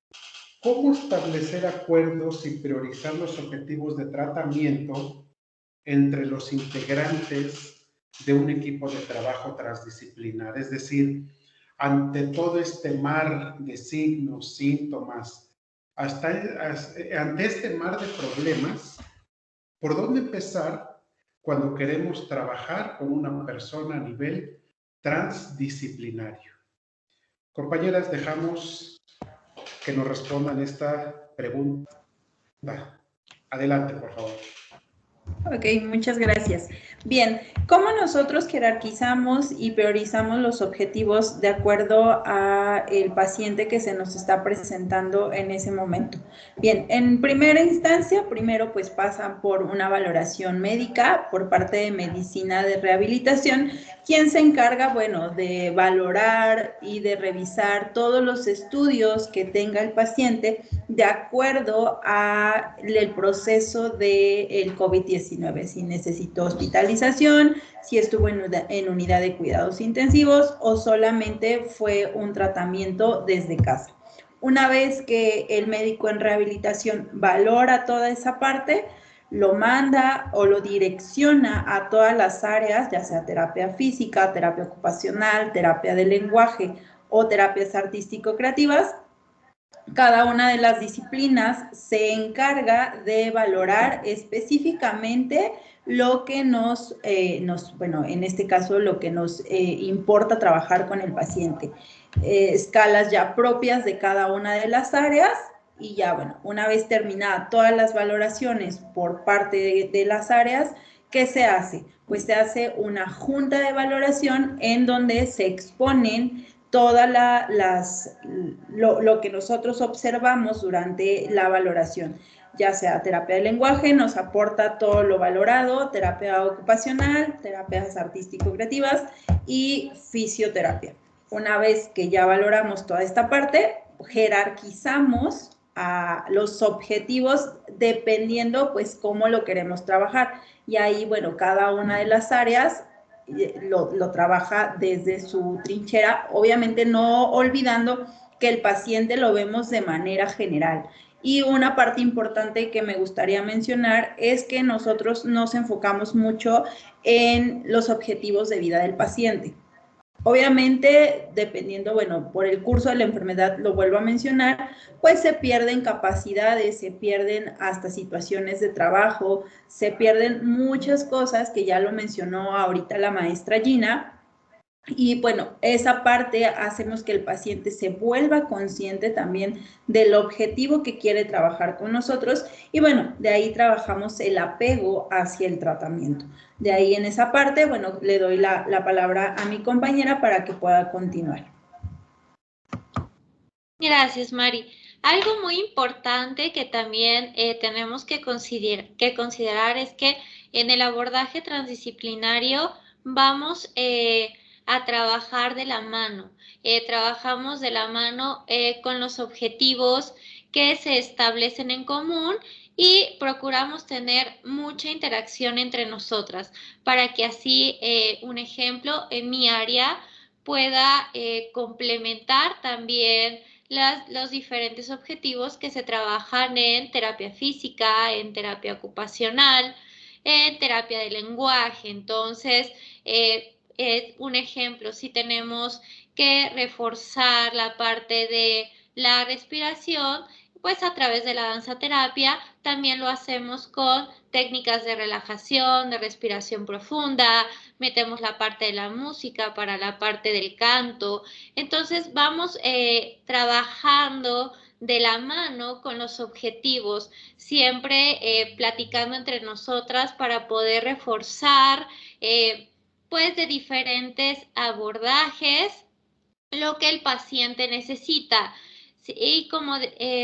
cómo establecer acuerdos y priorizar los objetivos de tratamiento entre los integrantes de un equipo de trabajo transdisciplinar. Es decir, ante todo este mar de signos, síntomas, ante este mar de problemas, ¿por dónde empezar cuando queremos trabajar con una persona a nivel transdisciplinario? Compañeras, dejamos que nos respondan esta pregunta. Adelante, por favor.
Ok, muchas gracias. Bien, ¿cómo nosotros jerarquizamos y priorizamos los objetivos de acuerdo a el paciente que se nos está presentando en ese momento? Bien, en primera instancia, primero pues pasan por una valoración médica por parte de medicina de rehabilitación, quien se encarga, bueno, de valorar y de revisar todos los estudios que tenga el paciente de acuerdo a el proceso del COVID-19, si necesitó hospitalización, si estuvo en unidad de cuidados intensivos o solamente fue un tratamiento desde casa. Una vez que el médico en rehabilitación valora toda esa parte, lo manda o lo direcciona a todas las áreas, ya sea terapia física, terapia ocupacional, terapia de lenguaje o terapias artístico-creativas. Cada una de las disciplinas se encarga de valorar específicamente lo que bueno, en este caso lo que nos importa trabajar con el paciente. Escalas ya propias de cada una de las áreas, y ya, bueno, una vez terminadas todas las valoraciones por parte de las áreas, ¿qué se hace? Pues se hace una junta de valoración en donde se exponen todas lo que nosotros observamos durante la valoración, ya sea terapia de lenguaje, nos aporta todo lo valorado, terapia ocupacional, terapias artístico-creativas y fisioterapia. Una vez que ya valoramos toda esta parte, jerarquizamos a los objetivos dependiendo pues cómo lo queremos trabajar, y ahí, bueno, cada una de las áreas lo trabaja desde su trinchera, obviamente no olvidando que el paciente lo vemos de manera general. Y una parte importante que me gustaría mencionar es que nosotros nos enfocamos mucho en los objetivos de vida del paciente. Obviamente, dependiendo, bueno, por el curso de la enfermedad, lo vuelvo a mencionar, pues se pierden capacidades, se pierden hasta situaciones de trabajo, se pierden muchas cosas que ya lo mencionó ahorita la maestra Gina. Y bueno, esa parte hacemos que el paciente se vuelva consciente también del objetivo que quiere trabajar con nosotros, y bueno, de ahí trabajamos el apego hacia el tratamiento. De ahí en esa parte, bueno, le doy la palabra a mi compañera para que pueda continuar.
Gracias, Mari. Algo muy importante que también tenemos que considerar es que en el abordaje transdisciplinario vamos a trabajar de la mano. Trabajamos de la mano con los objetivos que se establecen en común y procuramos tener mucha interacción entre nosotras para que así, un ejemplo, en mi área pueda complementar también los diferentes objetivos que se trabajan en terapia física, en terapia ocupacional, en terapia de lenguaje. Entonces, es un ejemplo, si tenemos que reforzar la parte de la respiración, pues a través de la danza terapia. También lo hacemos con técnicas de relajación, de respiración profunda, metemos la parte de la música para la parte del canto. Entonces vamos trabajando de la mano con los objetivos, siempre platicando entre nosotras para poder reforzar pues de diferentes abordajes lo que el paciente necesita. Y como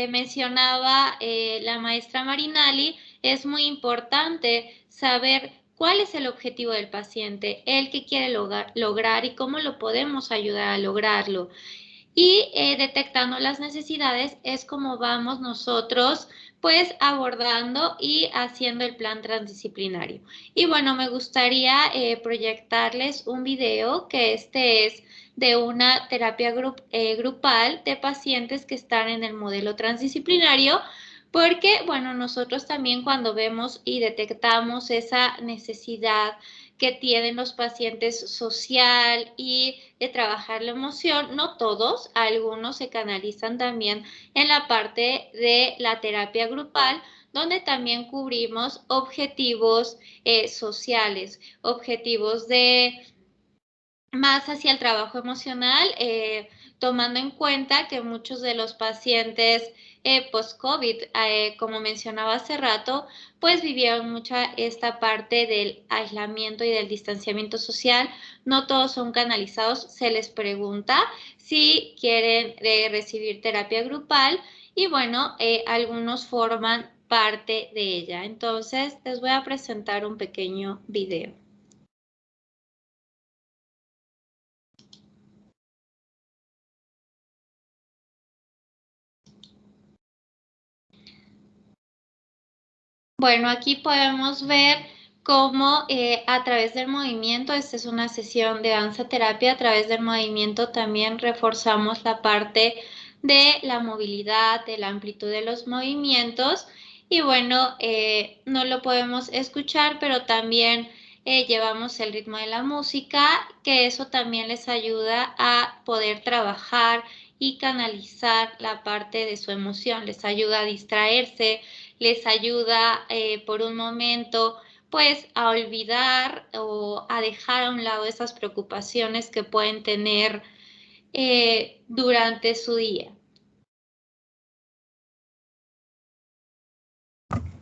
mencionaba la maestra Marinali, es muy importante saber cuál es el objetivo del paciente, el que quiere lograr y cómo lo podemos ayudar a lograrlo. Y detectando las necesidades es como vamos nosotros pues abordando y haciendo el plan transdisciplinario. Y bueno, me gustaría proyectarles un video que este es de una terapia grupal de pacientes que están en el modelo transdisciplinario, porque, bueno, nosotros también cuando vemos y detectamos esa necesidad que tienen los pacientes social y de trabajar la emoción, no todos, algunos se canalizan también en la parte de la terapia grupal, donde también cubrimos objetivos sociales, objetivos de más hacia el trabajo emocional, tomando en cuenta que muchos de los pacientes post-COVID, como mencionaba hace rato, pues vivieron mucha esta parte del aislamiento y del distanciamiento social. No todos son canalizados, se les pregunta si quieren recibir terapia grupal y bueno, algunos forman parte de ella. Entonces, les voy a presentar un pequeño video. Bueno, aquí podemos ver cómo a través del movimiento, esta es una sesión de danza terapia, a través del movimiento también reforzamos la parte de la movilidad, de la amplitud de los movimientos y bueno, no lo podemos escuchar, pero también llevamos el ritmo de la música, que eso también les ayuda a poder trabajar y canalizar la parte de su emoción, les ayuda a distraerse, les ayuda por un momento pues a olvidar o a dejar a un lado esas preocupaciones que pueden tener durante su día.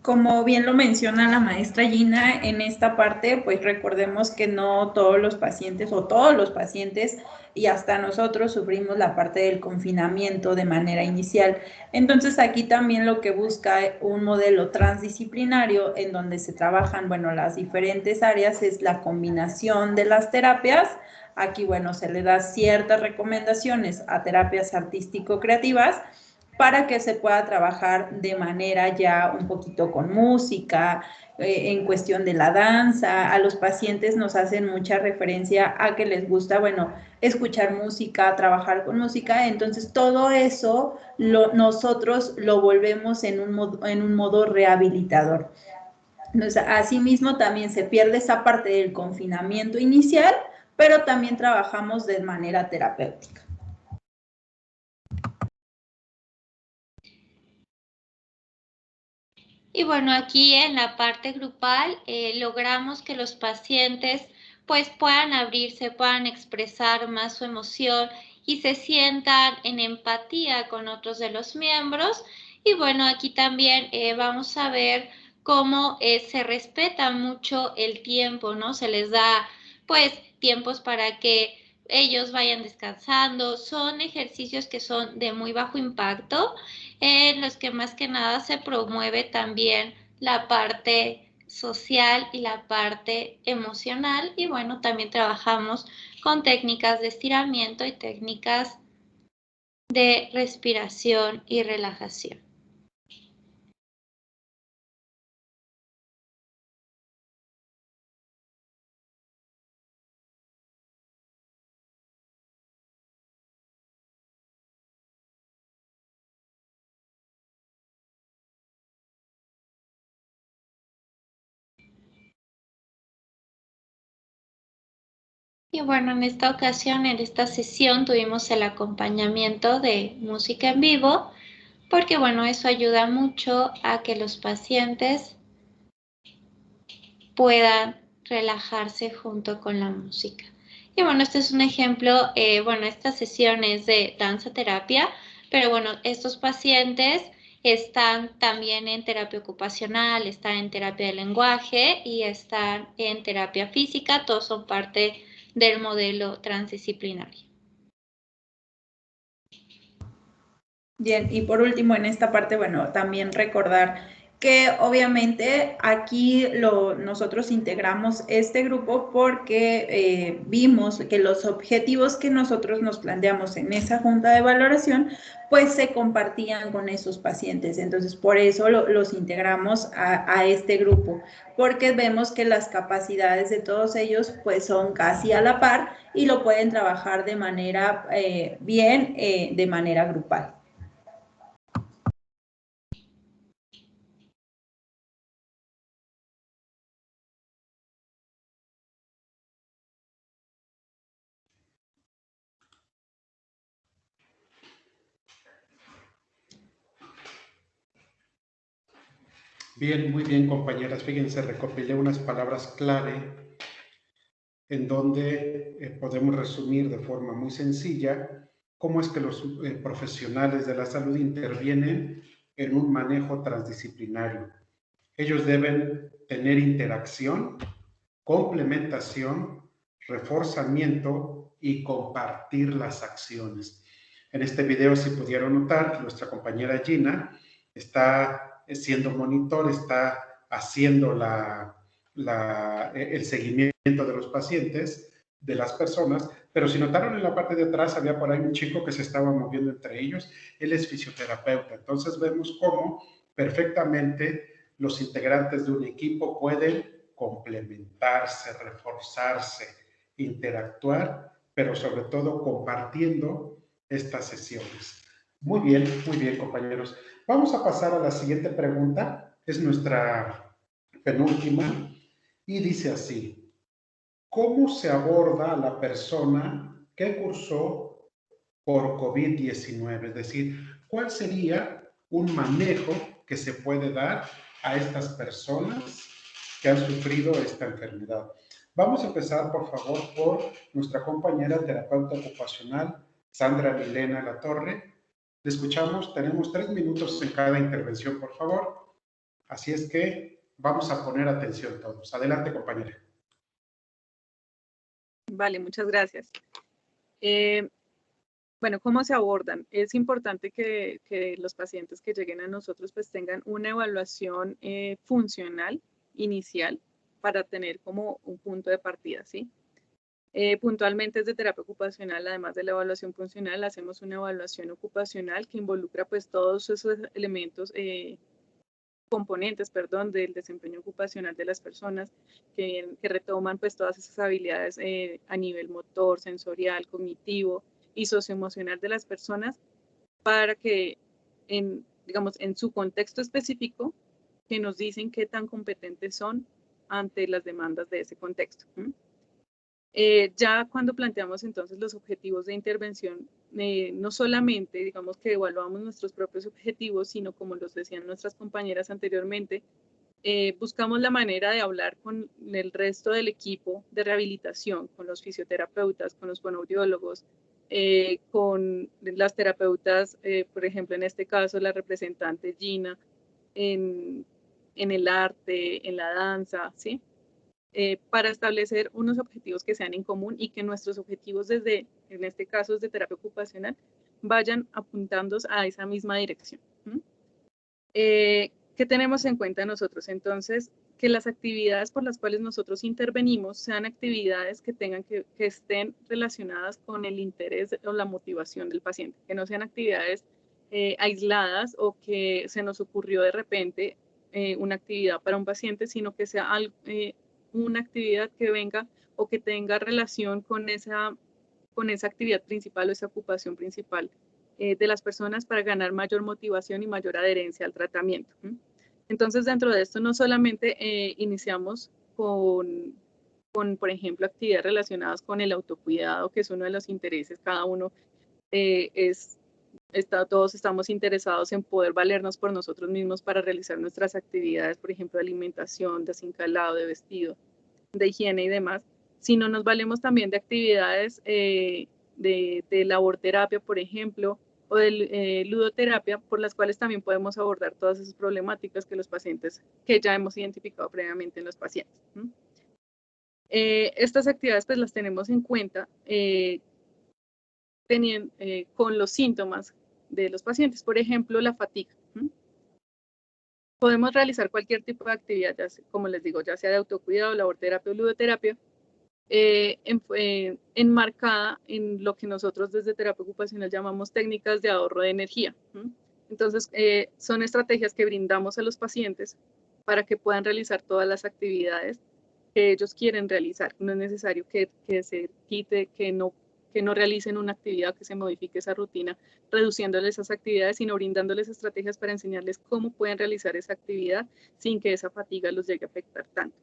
Como bien lo menciona la maestra Gina, en esta parte, pues recordemos que no todos los pacientes o todos los pacientes y hasta nosotros sufrimos la parte del confinamiento de manera inicial. Entonces aquí también lo que busca un modelo transdisciplinario en donde se trabajan, bueno, las diferentes áreas es la combinación de las terapias. Aquí, bueno, se le da ciertas recomendaciones a terapias artístico-creativas para que se pueda trabajar de manera ya un poquito con música, en cuestión de la danza. A los pacientes nos hacen mucha referencia a que les gusta, bueno, escuchar música, trabajar con música, entonces todo eso nosotros lo volvemos en un modo rehabilitador. Entonces, asimismo también se pierde esa parte del confinamiento inicial, pero también trabajamos de manera terapéutica.
Y bueno, aquí en la parte grupal logramos que los pacientes pues puedan abrirse, puedan expresar más su emoción y se sientan en empatía con otros de los miembros. Y bueno, aquí también vamos a ver cómo se respeta mucho el tiempo, ¿no? Se les da pues tiempos para que ellos vayan descansando. Son ejercicios que son de muy bajo impacto, en los que más que nada se promueve también la parte social y la parte emocional y bueno, también trabajamos con técnicas de estiramiento y técnicas de respiración y relajación. Y bueno, en esta ocasión, en esta sesión, tuvimos el acompañamiento de música en vivo, porque bueno, eso ayuda mucho a que los pacientes puedan relajarse junto con la música. Y bueno, este es un ejemplo, bueno, esta sesión es de danza terapia, pero bueno, estos pacientes están también en terapia ocupacional, están en terapia de lenguaje y están en terapia física, todos son parte del modelo transdisciplinario.
Bien, y por último en esta parte, bueno, también recordar que obviamente aquí nosotros integramos este grupo porque vimos que los objetivos que nosotros nos planteamos en esa junta de valoración pues se compartían con esos pacientes. Entonces, por eso los integramos a este grupo, porque vemos que las capacidades de todos ellos pues son casi a la par y lo pueden trabajar de manera bien, de manera grupal.
Bien, muy bien, compañeras. Fíjense, recopilé unas palabras clave en donde podemos resumir de forma muy sencilla cómo es que los profesionales de la salud intervienen en un manejo transdisciplinario. Ellos deben tener interacción, complementación, reforzamiento y compartir las acciones. En este video, si pudieron notar, nuestra compañera Gina está siendo monitor, está haciendo el seguimiento de los pacientes, de las personas, pero si notaron en la parte de atrás había por ahí un chico que se estaba moviendo entre ellos, él es fisioterapeuta. Entonces vemos cómo perfectamente los integrantes de un equipo pueden complementarse, reforzarse, interactuar, pero sobre todo compartiendo estas sesiones. Muy bien, compañeros. Vamos a pasar a la siguiente pregunta, es nuestra penúltima, y dice así: ¿cómo se aborda a la persona que cursó por COVID-19? Es decir, ¿cuál sería un manejo que se puede dar a estas personas que han sufrido esta enfermedad? Vamos a empezar, por favor, por nuestra compañera terapeuta ocupacional, Sandra Milena Latorre. Le escuchamos, tenemos 3 minutos en cada intervención, por favor. Así es que vamos a poner atención todos. Adelante, compañera.
Vale, muchas gracias. Bueno, ¿cómo se abordan? Es importante que los pacientes que lleguen a nosotros pues tengan una evaluación funcional inicial para tener como un punto de partida, ¿sí? Puntualmente desde terapia ocupacional, además de la evaluación funcional, hacemos una evaluación ocupacional que involucra pues todos esos elementos, componentes, perdón, del desempeño ocupacional de las personas que retoman pues todas esas habilidades a nivel motor, sensorial, cognitivo y socioemocional de las personas para que, digamos, en su contexto específico, que nos dicen qué tan competentes son ante las demandas de ese contexto. Ya cuando planteamos entonces los objetivos de intervención, no solamente digamos que evaluamos nuestros propios objetivos, sino como los decían nuestras compañeras anteriormente, buscamos la manera de hablar con el resto del equipo de rehabilitación, con los fisioterapeutas, con los fonoaudiólogos, con las terapeutas, por ejemplo, en este caso la representante Gina, en el arte, en la danza, ¿sí? Para establecer unos objetivos que sean en común y que nuestros objetivos en este caso desde terapia ocupacional, vayan apuntando a esa misma dirección. ¿Qué tenemos en cuenta nosotros? Entonces, que las actividades por las cuales nosotros intervenimos sean actividades que estén relacionadas con el interés o la motivación del paciente, que no sean actividades aisladas o que se nos ocurrió de repente una actividad para un paciente, sino que sea algo, una actividad que venga o que tenga relación con esa actividad principal o esa ocupación principal de las personas para ganar mayor motivación y mayor adherencia al tratamiento. Entonces, dentro de esto no solamente iniciamos con con, por ejemplo, actividades relacionadas con el autocuidado, que es uno de los intereses. Cada uno todos estamos interesados en poder valernos por nosotros mismos para realizar nuestras actividades, por ejemplo, de alimentación, de cincalado, de vestido, de higiene y demás, sino nos valemos también de actividades de laborterapia, por ejemplo, o de ludoterapia, por las cuales también podemos abordar todas esas problemáticas que ya hemos identificado previamente en los pacientes. Estas actividades pues las tenemos en cuenta con los síntomas de los pacientes, por ejemplo, la fatiga. Podemos realizar cualquier tipo de actividad, como les digo, ya sea de autocuidado, laborterapia o ludoterapia, enmarcada en lo que nosotros desde terapia ocupacional llamamos técnicas de ahorro de energía. Entonces, son estrategias que brindamos a los pacientes para que puedan realizar todas las actividades que ellos quieren realizar. No es necesario que se quite, que no realicen una actividad, que se modifique esa rutina, reduciéndoles esas actividades, sino brindándoles estrategias para enseñarles cómo pueden realizar esa actividad sin que esa fatiga los llegue a afectar tanto.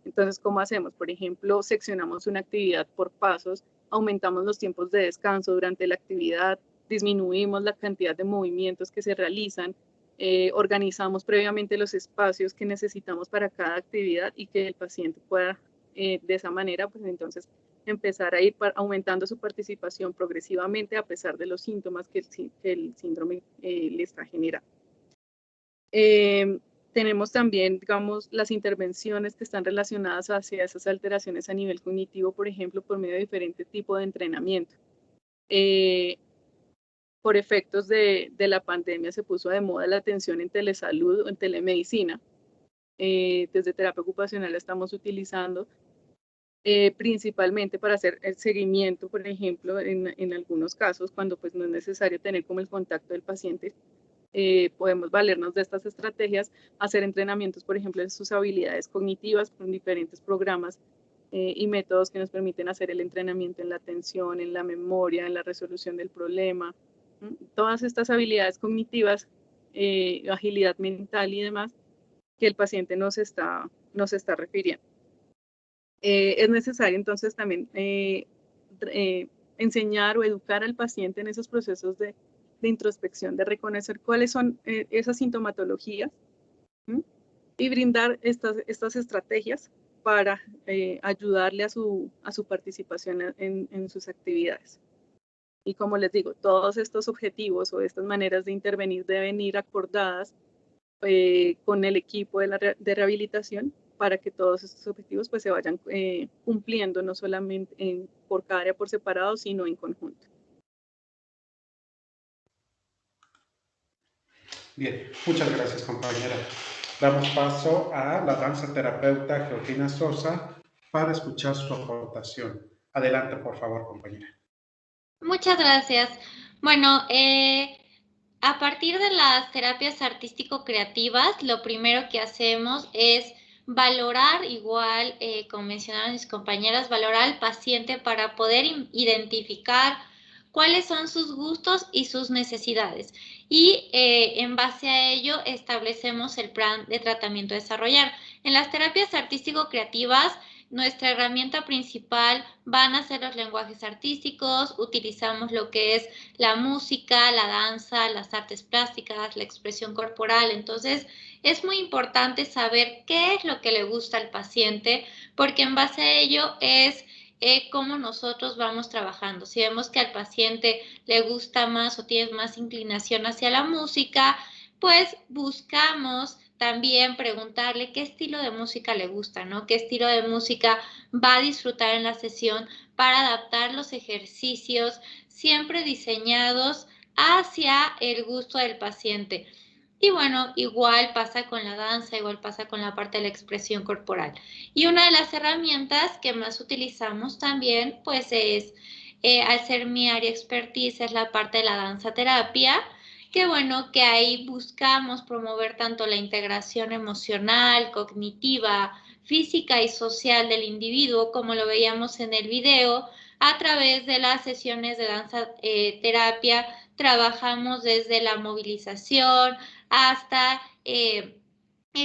Entonces, ¿cómo hacemos? Por ejemplo, seccionamos una actividad por pasos, aumentamos los tiempos de descanso durante la actividad, disminuimos la cantidad de movimientos que se realizan, organizamos previamente los espacios que necesitamos para cada actividad y que el paciente pueda, de esa manera, pues entonces, empezar a ir aumentando su participación progresivamente a pesar de los síntomas que el síndrome le está generando. Tenemos también, digamos, las intervenciones que están relacionadas hacia esas alteraciones a nivel cognitivo, por ejemplo, por medio de diferentes tipos de entrenamiento. Por efectos de la pandemia se puso de moda la atención en telesalud o en telemedicina. Desde terapia ocupacional la estamos utilizando principalmente para hacer el seguimiento, por ejemplo, en algunos casos, cuando pues no es necesario tener como el contacto del paciente, podemos valernos de estas estrategias, hacer entrenamientos, por ejemplo, de sus habilidades cognitivas con diferentes programas y métodos que nos permiten hacer el entrenamiento en la atención, en la memoria, en la resolución del problema. Todas estas habilidades cognitivas, agilidad mental y demás, que el paciente nos está refiriendo. Es necesario entonces también enseñar o educar al paciente en esos procesos de introspección, de reconocer cuáles son esas sintomatologías y brindar estas estrategias para ayudarle a su participación en sus actividades. Y como les digo, todos estos objetivos o estas maneras de intervenir deben ir acordadas con el equipo de rehabilitación para que todos estos objetivos pues se vayan cumpliendo, no solamente por cada área por separado, sino en conjunto.
Bien, muchas gracias, compañera. Damos paso a la danza terapeuta Georgina Sosa para escuchar su aportación. Adelante, por favor, compañera.
Muchas gracias. Bueno, a partir de las terapias artístico-creativas, lo primero que hacemos es valorar, igual como mencionaron mis compañeras, valorar al paciente para poder identificar cuáles son sus gustos y sus necesidades. Y en base a ello establecemos el plan de tratamiento a desarrollar. En las terapias artístico-creativas, nuestra herramienta principal van a ser los lenguajes artísticos, utilizamos lo que es la música, la danza, las artes plásticas, la expresión corporal. Entonces, es muy importante saber qué es lo que le gusta al paciente, porque en base a ello es cómo nosotros vamos trabajando. Si vemos que al paciente le gusta más o tiene más inclinación hacia la música, pues buscamos también preguntarle qué estilo de música le gusta, ¿no? Qué estilo de música va a disfrutar en la sesión para adaptar los ejercicios siempre diseñados hacia el gusto del paciente. Y bueno, igual pasa con la danza, igual pasa con la parte de la expresión corporal. Y una de las herramientas que más utilizamos también, pues es, al ser mi área expertise, es la parte de la danza terapia, que bueno, que ahí buscamos promover tanto la integración emocional, cognitiva, física y social del individuo, como lo veíamos en el video, a través de las sesiones de danza terapia, trabajamos desde la movilización hasta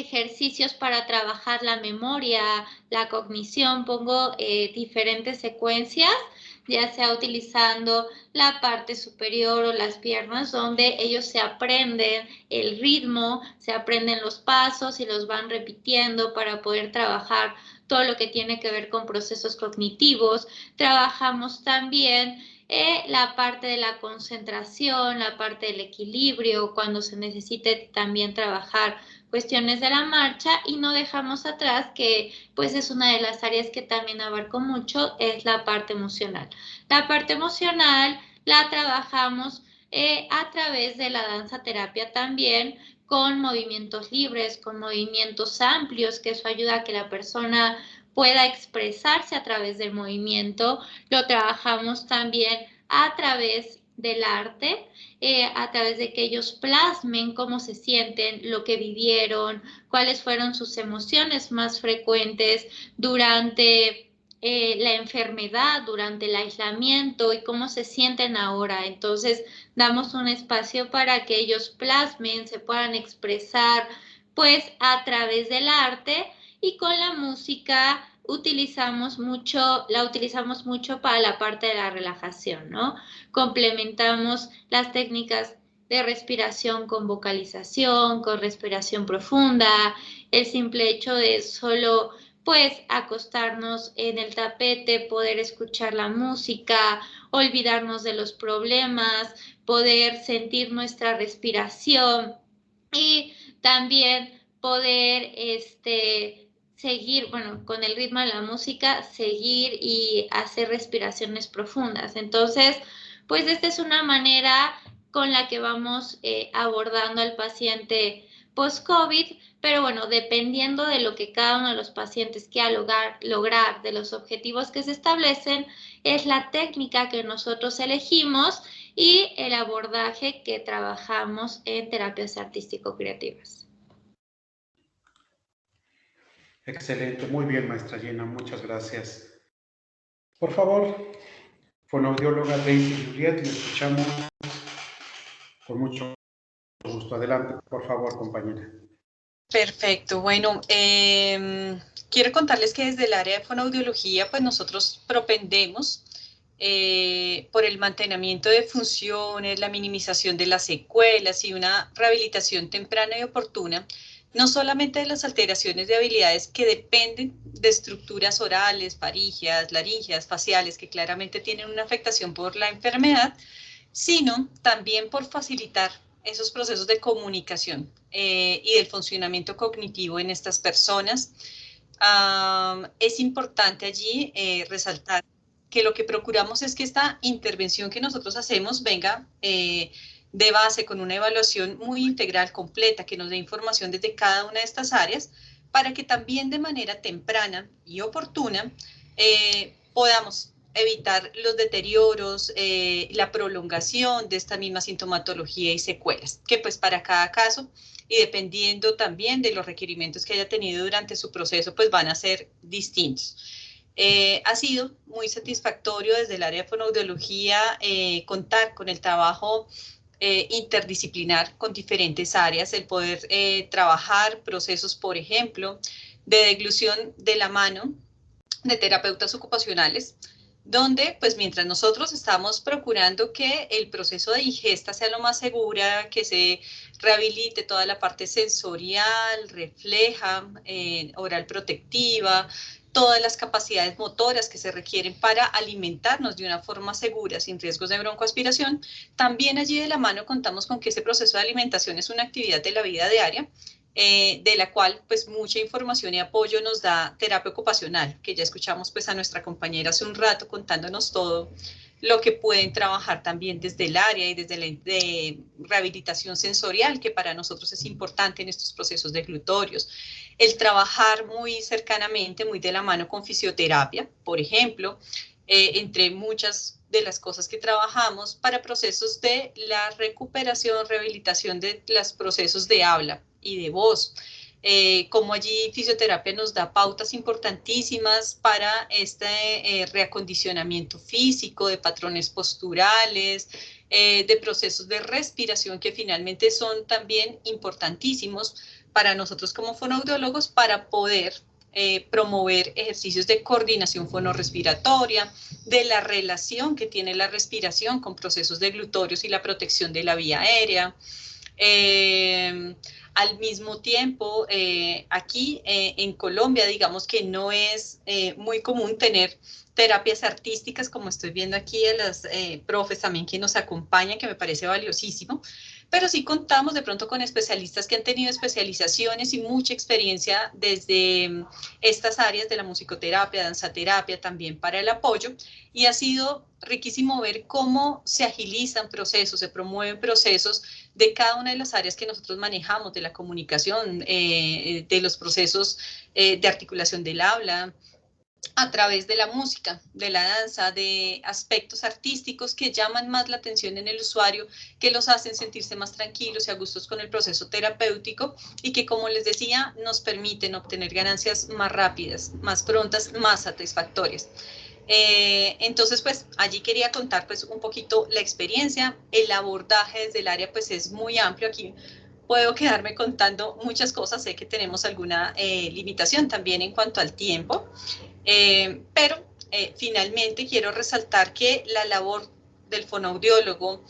ejercicios para trabajar la memoria, la cognición. Pongo diferentes secuencias, ya sea utilizando la parte superior o las piernas, donde ellos se aprenden el ritmo, se aprenden los pasos y los van repitiendo para poder trabajar todo lo que tiene que ver con procesos cognitivos. Trabajamos también la parte de la concentración, la parte del equilibrio, cuando se necesite también trabajar cuestiones de la marcha, y no dejamos atrás que pues es una de las áreas que también abarco mucho, es la parte emocional. La parte emocional la trabajamos a través de la danza terapia también, con movimientos libres, con movimientos amplios, que eso ayuda a que la persona pueda expresarse a través del movimiento. Lo trabajamos también a través del arte, a través de que ellos plasmen cómo se sienten, lo que vivieron, cuáles fueron sus emociones más frecuentes durante la enfermedad, durante el aislamiento, y cómo se sienten ahora. Entonces, damos un espacio para que ellos plasmen, se puedan expresar, pues, a través del arte. Y con la música la utilizamos mucho para la parte de la relajación, ¿no? Complementamos las técnicas de respiración con vocalización, con respiración profunda, el simple hecho de solo pues acostarnos en el tapete, poder escuchar la música, olvidarnos de los problemas, poder sentir nuestra respiración y también poder seguir, bueno, con el ritmo de la música, seguir y hacer respiraciones profundas. Entonces, pues esta es una manera con la que vamos abordando al paciente post-COVID, pero bueno, dependiendo de lo que cada uno de los pacientes quiera lograr, de los objetivos que se establecen, es la técnica que nosotros elegimos y el abordaje que trabajamos en terapias artístico-creativas.
Excelente, muy bien, maestra Gina, muchas gracias. Por favor, fonoaudióloga Daisy Juliet, le escuchamos con mucho gusto. Adelante, por favor, compañera.
Perfecto, bueno, quiero contarles que desde el área de fonoaudiología, pues nosotros propendemos por el mantenimiento de funciones, la minimización de las secuelas y una rehabilitación temprana y oportuna, no solamente de las alteraciones de habilidades que dependen de estructuras orales, faringeas, laringeas, faciales, que claramente tienen una afectación por la enfermedad, sino también por facilitar esos procesos de comunicación y del funcionamiento cognitivo en estas personas. Es importante allí resaltar que lo que procuramos es que esta intervención que nosotros hacemos venga de base con una evaluación muy integral, completa, que nos dé información desde cada una de estas áreas, para que también de manera temprana y oportuna podamos evitar los deterioros, la prolongación de esta misma sintomatología y secuelas, que pues para cada caso y dependiendo también de los requerimientos que haya tenido durante su proceso, pues van a ser distintos. Ha sido muy satisfactorio desde el área de fonoaudiología contar con el trabajo interdisciplinar con diferentes áreas, el poder trabajar procesos, por ejemplo, de deglución de la mano de terapeutas ocupacionales, donde pues mientras nosotros estamos procurando que el proceso de ingesta sea lo más segura, que se rehabilite toda la parte sensorial, refleja, oral protectiva, todas las capacidades motoras que se requieren para alimentarnos de una forma segura, sin riesgos de broncoaspiración, también allí de la mano contamos con que ese proceso de alimentación es una actividad de la vida diaria, de la cual pues mucha información y apoyo nos da terapia ocupacional, que ya escuchamos pues a nuestra compañera hace un rato contándonos todo lo que pueden trabajar también desde el área y desde la rehabilitación sensorial, que para nosotros es importante en estos procesos deglutorios. El trabajar muy cercanamente, muy de la mano con fisioterapia, por ejemplo, entre muchas de las cosas que trabajamos para procesos de la recuperación, rehabilitación de los procesos de habla y de voz. Como allí fisioterapia nos da pautas importantísimas para este reacondicionamiento físico, de patrones posturales, de procesos de respiración que finalmente son también importantísimos para nosotros como fonoaudiólogos para poder promover ejercicios de coordinación fonorrespiratoria, de la relación que tiene la respiración con procesos deglutorios y la protección de la vía aérea. Al mismo tiempo, aquí en Colombia, digamos que no es muy común tener terapias artísticas, como estoy viendo aquí a las profes también que nos acompañan, que me parece valiosísimo, pero sí contamos de pronto con especialistas que han tenido especializaciones y mucha experiencia desde estas áreas de la musicoterapia, danzaterapia, también para el apoyo, y ha sido riquísimo ver cómo se agilizan procesos, se promueven procesos de cada una de las áreas que nosotros manejamos, de la comunicación, de los procesos de articulación del habla, a través de la música, de la danza, de aspectos artísticos que llaman más la atención en el usuario, que los hacen sentirse más tranquilos y a gustos con el proceso terapéutico y que, como les decía, nos permiten obtener ganancias más rápidas, más prontas, más satisfactorias. Entonces, pues allí quería contar pues un poquito la experiencia. El abordaje desde el área pues es muy amplio. Aquí puedo quedarme contando muchas cosas, sé que tenemos alguna limitación también en cuanto al tiempo, pero finalmente quiero resaltar que la labor del fonoaudiólogo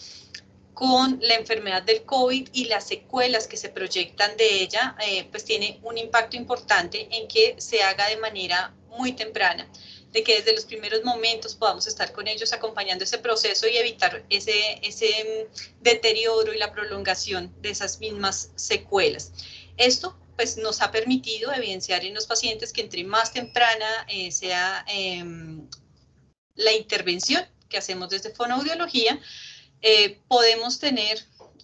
con la enfermedad del COVID y las secuelas que se proyectan de ella, pues tiene un impacto importante en que se haga de manera muy temprana, de que desde los primeros momentos podamos estar con ellos acompañando ese proceso y evitar ese deterioro y la prolongación de esas mismas secuelas. Esto pues nos ha permitido evidenciar en los pacientes que entre más temprana sea la intervención que hacemos desde fonoaudiología, podemos tener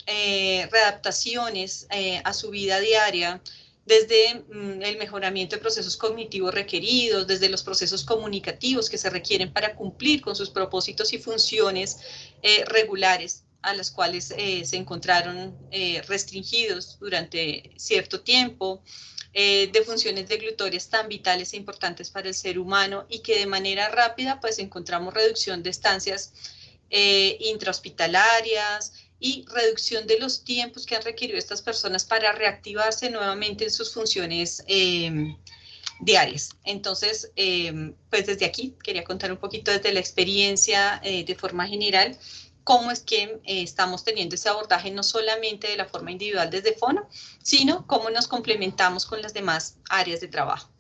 readaptaciones a su vida diaria, desde el mejoramiento de procesos cognitivos requeridos, desde los procesos comunicativos que se requieren para cumplir con sus propósitos y funciones regulares, a las cuales se encontraron restringidos durante cierto tiempo, de funciones deglutorias tan vitales e importantes para el ser humano y que de manera rápida pues encontramos reducción de estancias intrahospitalarias y reducción de los tiempos que han requerido estas personas para reactivarse nuevamente en sus funciones diarias. Entonces, pues desde aquí quería contar un poquito desde la experiencia de forma general, cómo es que estamos teniendo ese abordaje no solamente de la forma individual desde Fono, sino cómo nos complementamos con las demás áreas de trabajo.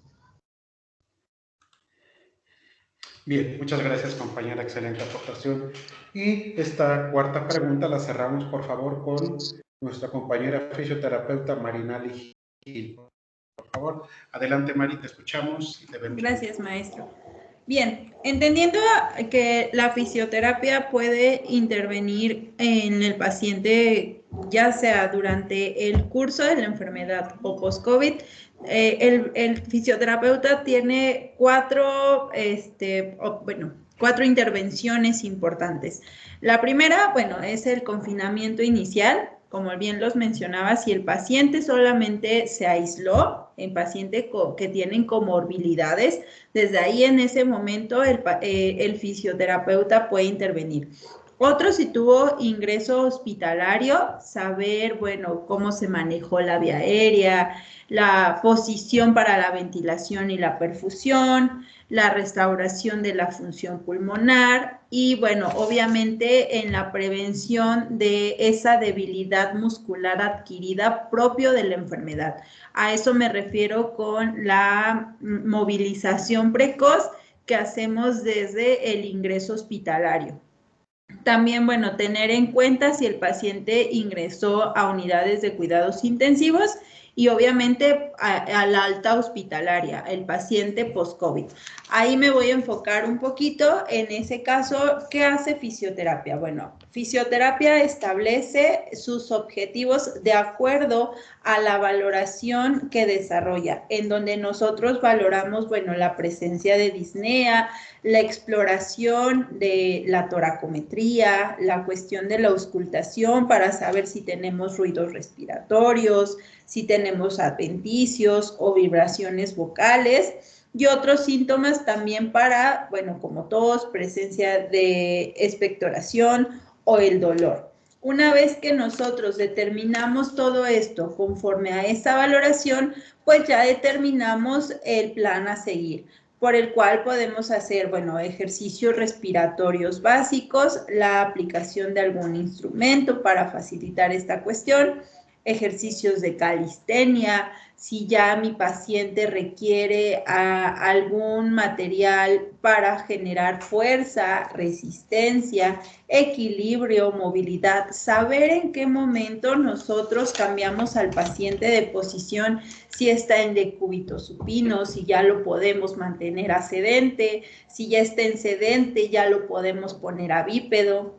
Bien, muchas gracias, compañera, excelente aportación. Y esta cuarta pregunta la cerramos, por favor, con nuestra compañera fisioterapeuta Marinali Gil. Por favor, adelante, Mari, te escuchamos y te vemos.
Gracias, maestro. Bien, entendiendo que la fisioterapia puede intervenir en el paciente, ya sea durante el curso de la enfermedad o post-COVID, el fisioterapeuta tiene cuatro intervenciones importantes. La primera, bueno, es el confinamiento inicial. Como bien los mencionaba, si el paciente solamente se aisló, en pacientes que tienen comorbilidades, desde ahí en ese momento el fisioterapeuta puede intervenir. Otro, si tuvo ingreso hospitalario, saber, bueno, cómo se manejó la vía aérea, la posición para la ventilación y la perfusión, la restauración de la función pulmonar y, bueno, obviamente en la prevención de esa debilidad muscular adquirida propio de la enfermedad. A eso me refiero con la movilización precoz que hacemos desde el ingreso hospitalario. También, bueno, tener en cuenta si el paciente ingresó a unidades de cuidados intensivos y obviamente a la alta hospitalaria, el paciente post-COVID. Ahí me voy a enfocar un poquito en ese caso. ¿Qué hace fisioterapia? Bueno, fisioterapia establece sus objetivos de acuerdo a la valoración que desarrolla, en donde nosotros valoramos, bueno, la presencia de disnea, la exploración de la toracometría, la cuestión de la auscultación para saber si tenemos ruidos respiratorios, si tenemos adventicios o vibraciones vocales y otros síntomas también para, bueno, como tos, presencia de expectoración o el dolor. Una vez que nosotros determinamos todo esto conforme a esta valoración, pues ya determinamos el plan a seguir, por el cual podemos hacer, bueno, ejercicios respiratorios básicos, la aplicación de algún instrumento para facilitar esta cuestión, ejercicios de calistenia, si ya mi paciente requiere algún material para generar fuerza, resistencia, equilibrio, movilidad, saber en qué momento nosotros cambiamos al paciente de posición, si está en decúbito supino, si ya lo podemos mantener ascendente, si ya está en sedente, ya lo podemos poner a bípedo.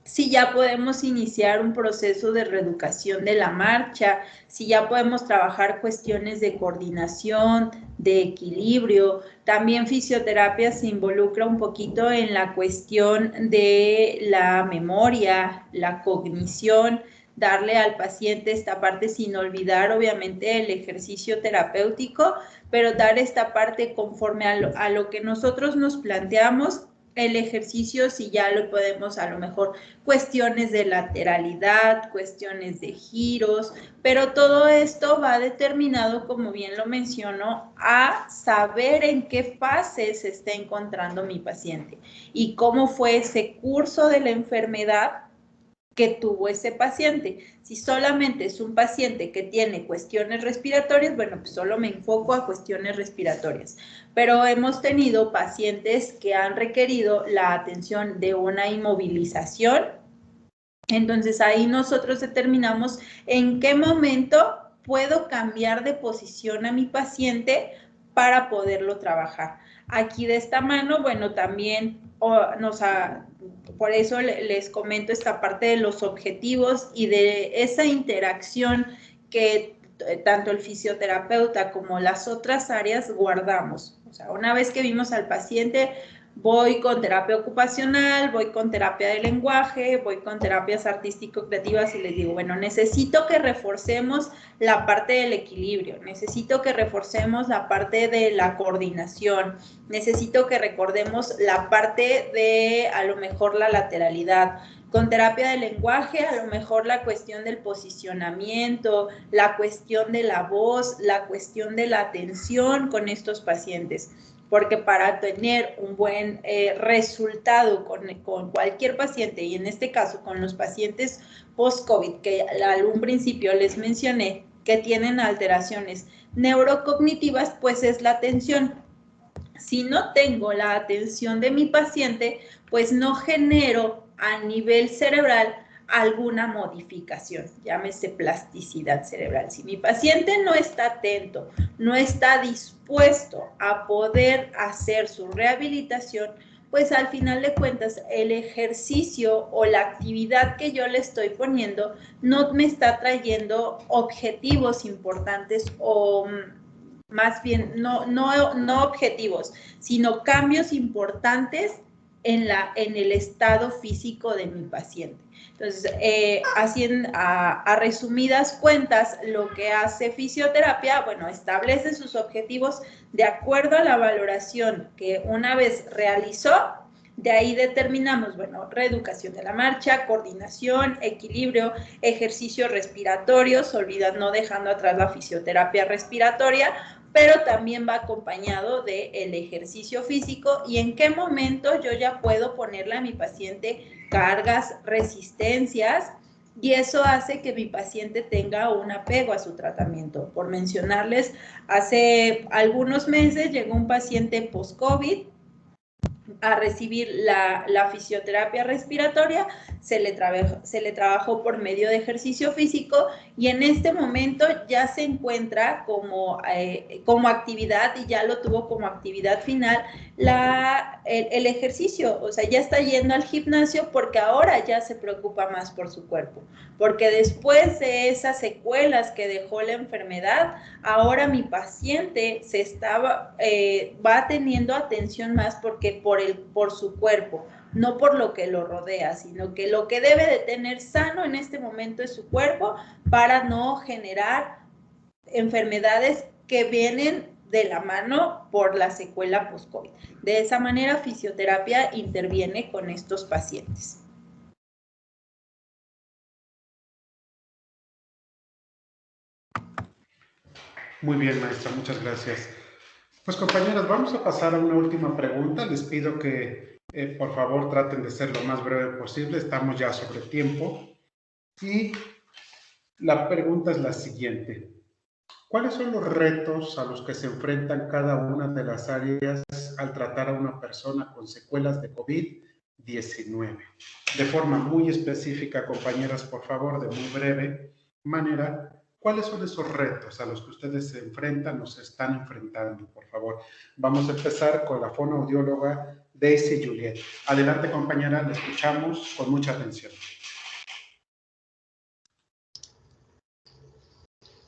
Si ya podemos iniciar un proceso de reeducación de la marcha, si ya podemos trabajar cuestiones de coordinación, de equilibrio. También fisioterapia se involucra un poquito en la cuestión de la memoria, la cognición, darle al paciente esta parte sin olvidar obviamente el ejercicio terapéutico, pero dar esta parte conforme a lo que nosotros nos planteamos. El ejercicio, si ya lo podemos, a lo mejor cuestiones de lateralidad, cuestiones de giros, pero todo esto va determinado, como bien lo menciono, a saber en qué fase se está encontrando mi paciente y cómo fue ese curso de la enfermedad que tuvo ese paciente. Si solamente es un paciente que tiene cuestiones respiratorias, bueno, pues solo me enfoco a cuestiones respiratorias. Pero hemos tenido pacientes que han requerido la atención de una inmovilización. Entonces ahí nosotros determinamos en qué momento puedo cambiar de posición a mi paciente para poderlo trabajar. Aquí de esta mano, bueno, también por eso les comento esta parte de los objetivos y de esa interacción que tanto el fisioterapeuta como las otras áreas guardamos. O sea, una vez que vimos al paciente, voy con terapia ocupacional, voy con terapia de lenguaje, voy con terapias artístico-creativas y les digo, bueno, necesito que reforcemos la parte del equilibrio, necesito que reforcemos la parte de la coordinación, necesito que recordemos la parte de, a lo mejor, la lateralidad. Con terapia de lenguaje, a lo mejor la cuestión del posicionamiento, la cuestión de la voz, la cuestión de la atención con estos pacientes. Porque para tener un buen resultado con cualquier paciente, y en este caso con los pacientes post-COVID, que al un principio les mencioné, que tienen alteraciones neurocognitivas, pues es la atención. Si no tengo la atención de mi paciente, pues no genero a nivel cerebral alguna modificación, llámese plasticidad cerebral. Si mi paciente no está atento, no está dispuesto a poder hacer su rehabilitación, pues al final de cuentas el ejercicio o la actividad que yo le estoy poniendo no me está trayendo objetivos importantes o más bien no objetivos, sino cambios importantes en el estado físico de mi paciente. Entonces, a resumidas cuentas, lo que hace fisioterapia, bueno, establece sus objetivos de acuerdo a la valoración que una vez realizó. De ahí determinamos, bueno, reeducación de la marcha, coordinación, equilibrio, ejercicios respiratorios, no dejando atrás la fisioterapia respiratoria, pero también va acompañado del ejercicio físico y en qué momento yo ya puedo ponerle a mi paciente cargas, resistencias, y eso hace que mi paciente tenga un apego a su tratamiento. Por mencionarles, hace algunos meses llegó un paciente post-COVID a recibir la fisioterapia respiratoria, se le trabajó por medio de ejercicio físico y en este momento ya se encuentra como actividad y ya lo tuvo como actividad final el ejercicio, o sea, ya está yendo al gimnasio porque ahora ya se preocupa más por su cuerpo, porque después de esas secuelas que dejó la enfermedad, ahora mi paciente va teniendo atención más porque por su cuerpo, no por lo que lo rodea, sino que lo que debe de tener sano en este momento es su cuerpo para no generar enfermedades que vienen de la mano por la secuela post-COVID. De esa manera, fisioterapia interviene con estos pacientes.
Muy bien, maestra, muchas gracias. Pues compañeras, vamos a pasar a una última pregunta. Les pido que por favor traten de ser lo más breve posible. Estamos ya sobre tiempo. Y la pregunta es la siguiente. ¿Cuáles son los retos a los que se enfrentan cada una de las áreas al tratar a una persona con secuelas de COVID-19? De forma muy específica, compañeras, por favor, de muy breve manera, ¿cuáles son esos retos a los que ustedes se enfrentan o se están enfrentando? Por favor, vamos a empezar con la fonoaudióloga Daisy Juliet. Adelante, compañera, la escuchamos con mucha atención.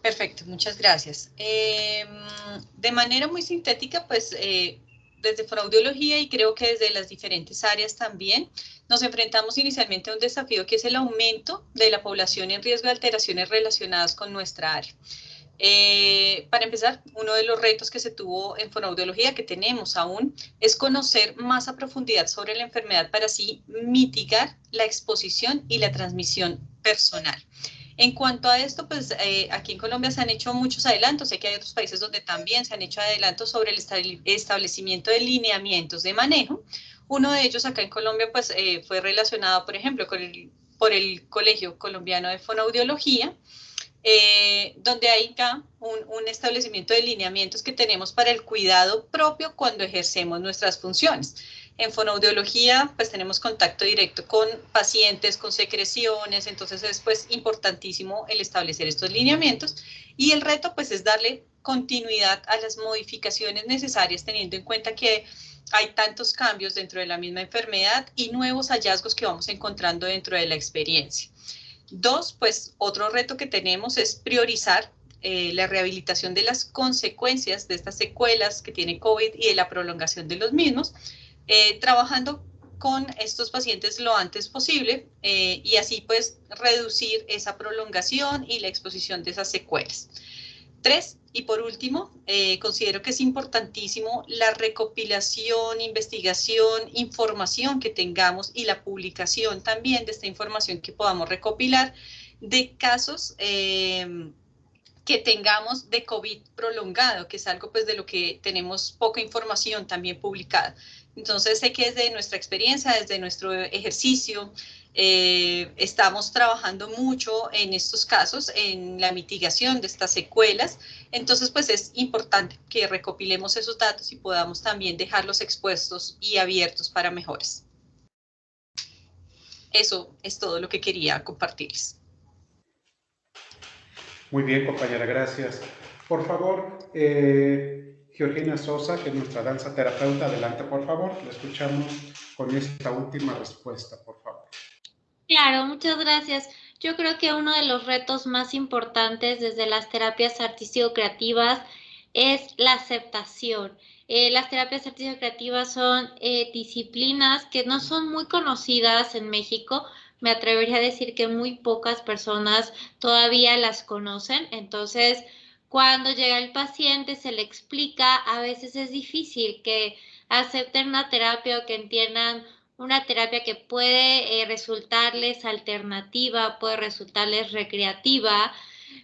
Perfecto, muchas gracias. De manera muy sintética, pues desde fonoaudiología y creo que desde las diferentes áreas también, nos enfrentamos inicialmente a un desafío que es el aumento de la población en riesgo de alteraciones relacionadas con nuestra área. Para empezar, uno de los retos que se tuvo en fonoaudiología, que tenemos aún, es conocer más a profundidad sobre la enfermedad para así mitigar la exposición y la transmisión personal. En cuanto a esto, pues aquí en Colombia se han hecho muchos adelantos, sé que hay otros países donde también se han hecho adelantos sobre el establecimiento de lineamientos de manejo. Uno de ellos acá en Colombia pues fue relacionado, por ejemplo, por el Colegio Colombiano de Fonoaudiología, donde hay acá un establecimiento de lineamientos que tenemos para el cuidado propio cuando ejercemos nuestras funciones. En fonoaudiología, pues tenemos contacto directo con pacientes, con secreciones, entonces es pues importantísimo el establecer estos lineamientos y el reto pues es darle continuidad a las modificaciones necesarias teniendo en cuenta que hay tantos cambios dentro de la misma enfermedad y nuevos hallazgos que vamos encontrando dentro de la experiencia. Dos, pues otro reto que tenemos es priorizar la rehabilitación de las consecuencias de estas secuelas que tiene COVID y de la prolongación de los mismos, trabajando con estos pacientes lo antes posible y así pues reducir esa prolongación y la exposición de esas secuelas. Tres, y por último, considero que es importantísimo la recopilación, investigación, información que tengamos y la publicación también de esta información que podamos recopilar de casos que tengamos de COVID prolongado, que es algo pues de lo que tenemos poca información también publicada. Entonces sé que desde nuestra experiencia, desde nuestro ejercicio, estamos trabajando mucho en estos casos, en la mitigación de estas secuelas. Entonces, pues es importante que recopilemos esos datos y podamos también dejarlos expuestos y abiertos para mejoras. Eso es todo lo que quería compartirles.
Muy bien, compañera, gracias. Por favor, Georgina Sosa, que es nuestra danza terapeuta, adelante, por favor. La escuchamos con esta última respuesta, por favor.
Claro, muchas gracias. Yo creo que uno de los retos más importantes desde las terapias artístico-creativas es la aceptación. Las terapias artístico-creativas son disciplinas que no son muy conocidas en México. Me atrevería a decir que muy pocas personas todavía las conocen. Entonces, cuando llega el paciente, se le explica, a veces es difícil que acepten una terapia o que entiendan una terapia que puede resultarles alternativa, puede resultarles recreativa,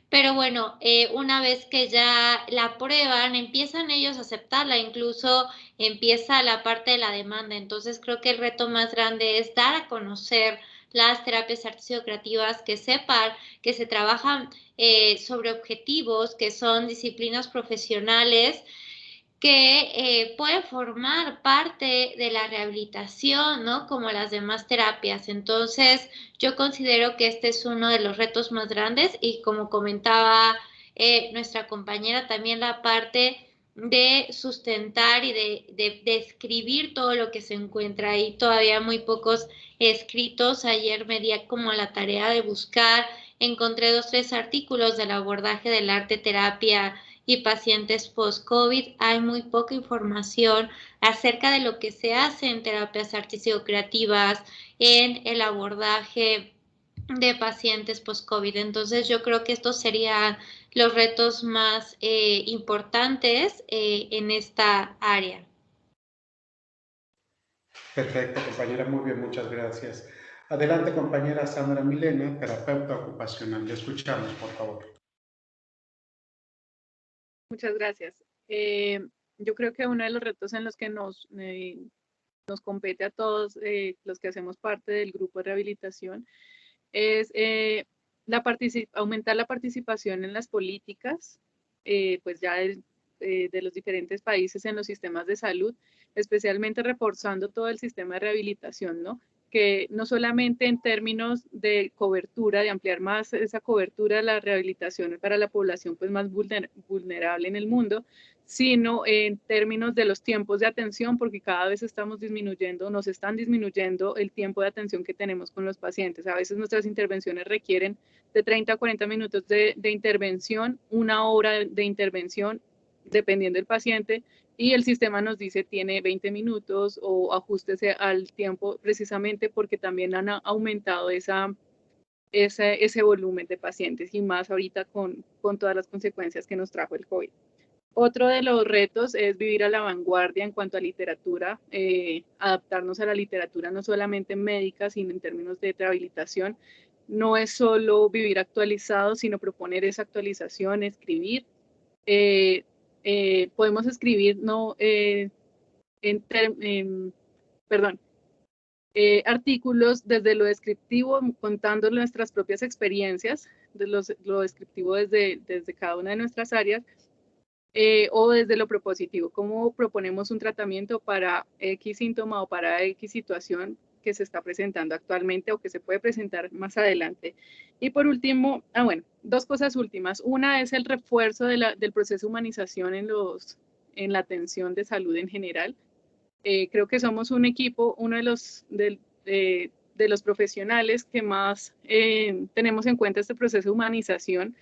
pero bueno, una vez que ya la prueban, empiezan ellos a aceptarla, incluso empieza la parte de la demanda. Entonces creo que el reto más grande es dar a conocer las terapias artístico-creativas, que sepan que se trabajan sobre objetivos, que son disciplinas profesionales, que puede formar parte de la rehabilitación, ¿no? Como las demás terapias. Entonces, yo considero que este es uno de los retos más grandes y como comentaba nuestra compañera, también la parte de sustentar y de escribir todo lo que se encuentra ahí. Todavía muy pocos escritos. Ayer me di como la tarea de buscar, encontré 2 o 3 artículos del abordaje del arte terapia y pacientes post-COVID. Hay muy poca información acerca de lo que se hace en terapias artístico-creativas, en el abordaje de pacientes post-COVID. Entonces, yo creo que estos serían los retos más importantes en esta área.
Perfecto, compañera, muy bien, muchas gracias. Adelante, compañera Sandra Milena, terapeuta ocupacional. Le escuchamos, por favor.
Muchas gracias. Yo creo que uno de los retos en los que nos compete a todos los que hacemos parte del grupo de rehabilitación es aumentar la participación en las políticas, pues ya de los diferentes países en los sistemas de salud, especialmente reforzando todo el sistema de rehabilitación, ¿no? Que no solamente en términos de cobertura, de ampliar más esa cobertura de la rehabilitación para la población pues más vulnerable en el mundo, sino en términos de los tiempos de atención, porque cada vez nos están disminuyendo el tiempo de atención que tenemos con los pacientes. A veces nuestras intervenciones requieren de 30 a 40 minutos de intervención, 1 hora de intervención, dependiendo del paciente, y el sistema nos dice tiene 20 minutos o ajústese al tiempo, precisamente porque también han aumentado ese volumen de pacientes, y más ahorita con todas las consecuencias que nos trajo el COVID. Otro de los retos es vivir a la vanguardia en cuanto a literatura, adaptarnos a la literatura no solamente médica, sino en términos de rehabilitación. No es solo vivir actualizado, sino proponer esa actualización, escribir. Podemos escribir artículos desde lo descriptivo, contando nuestras propias experiencias, de lo descriptivo desde cada una de nuestras áreas, o desde lo propositivo, cómo proponemos un tratamiento para X síntoma o para X situación que se está presentando actualmente o que se puede presentar más adelante. Y por último, bueno, 2 cosas últimas. Una es el refuerzo del proceso de humanización en la atención de salud en general. Creo que somos un equipo, uno de los profesionales que más tenemos en cuenta este proceso de humanización,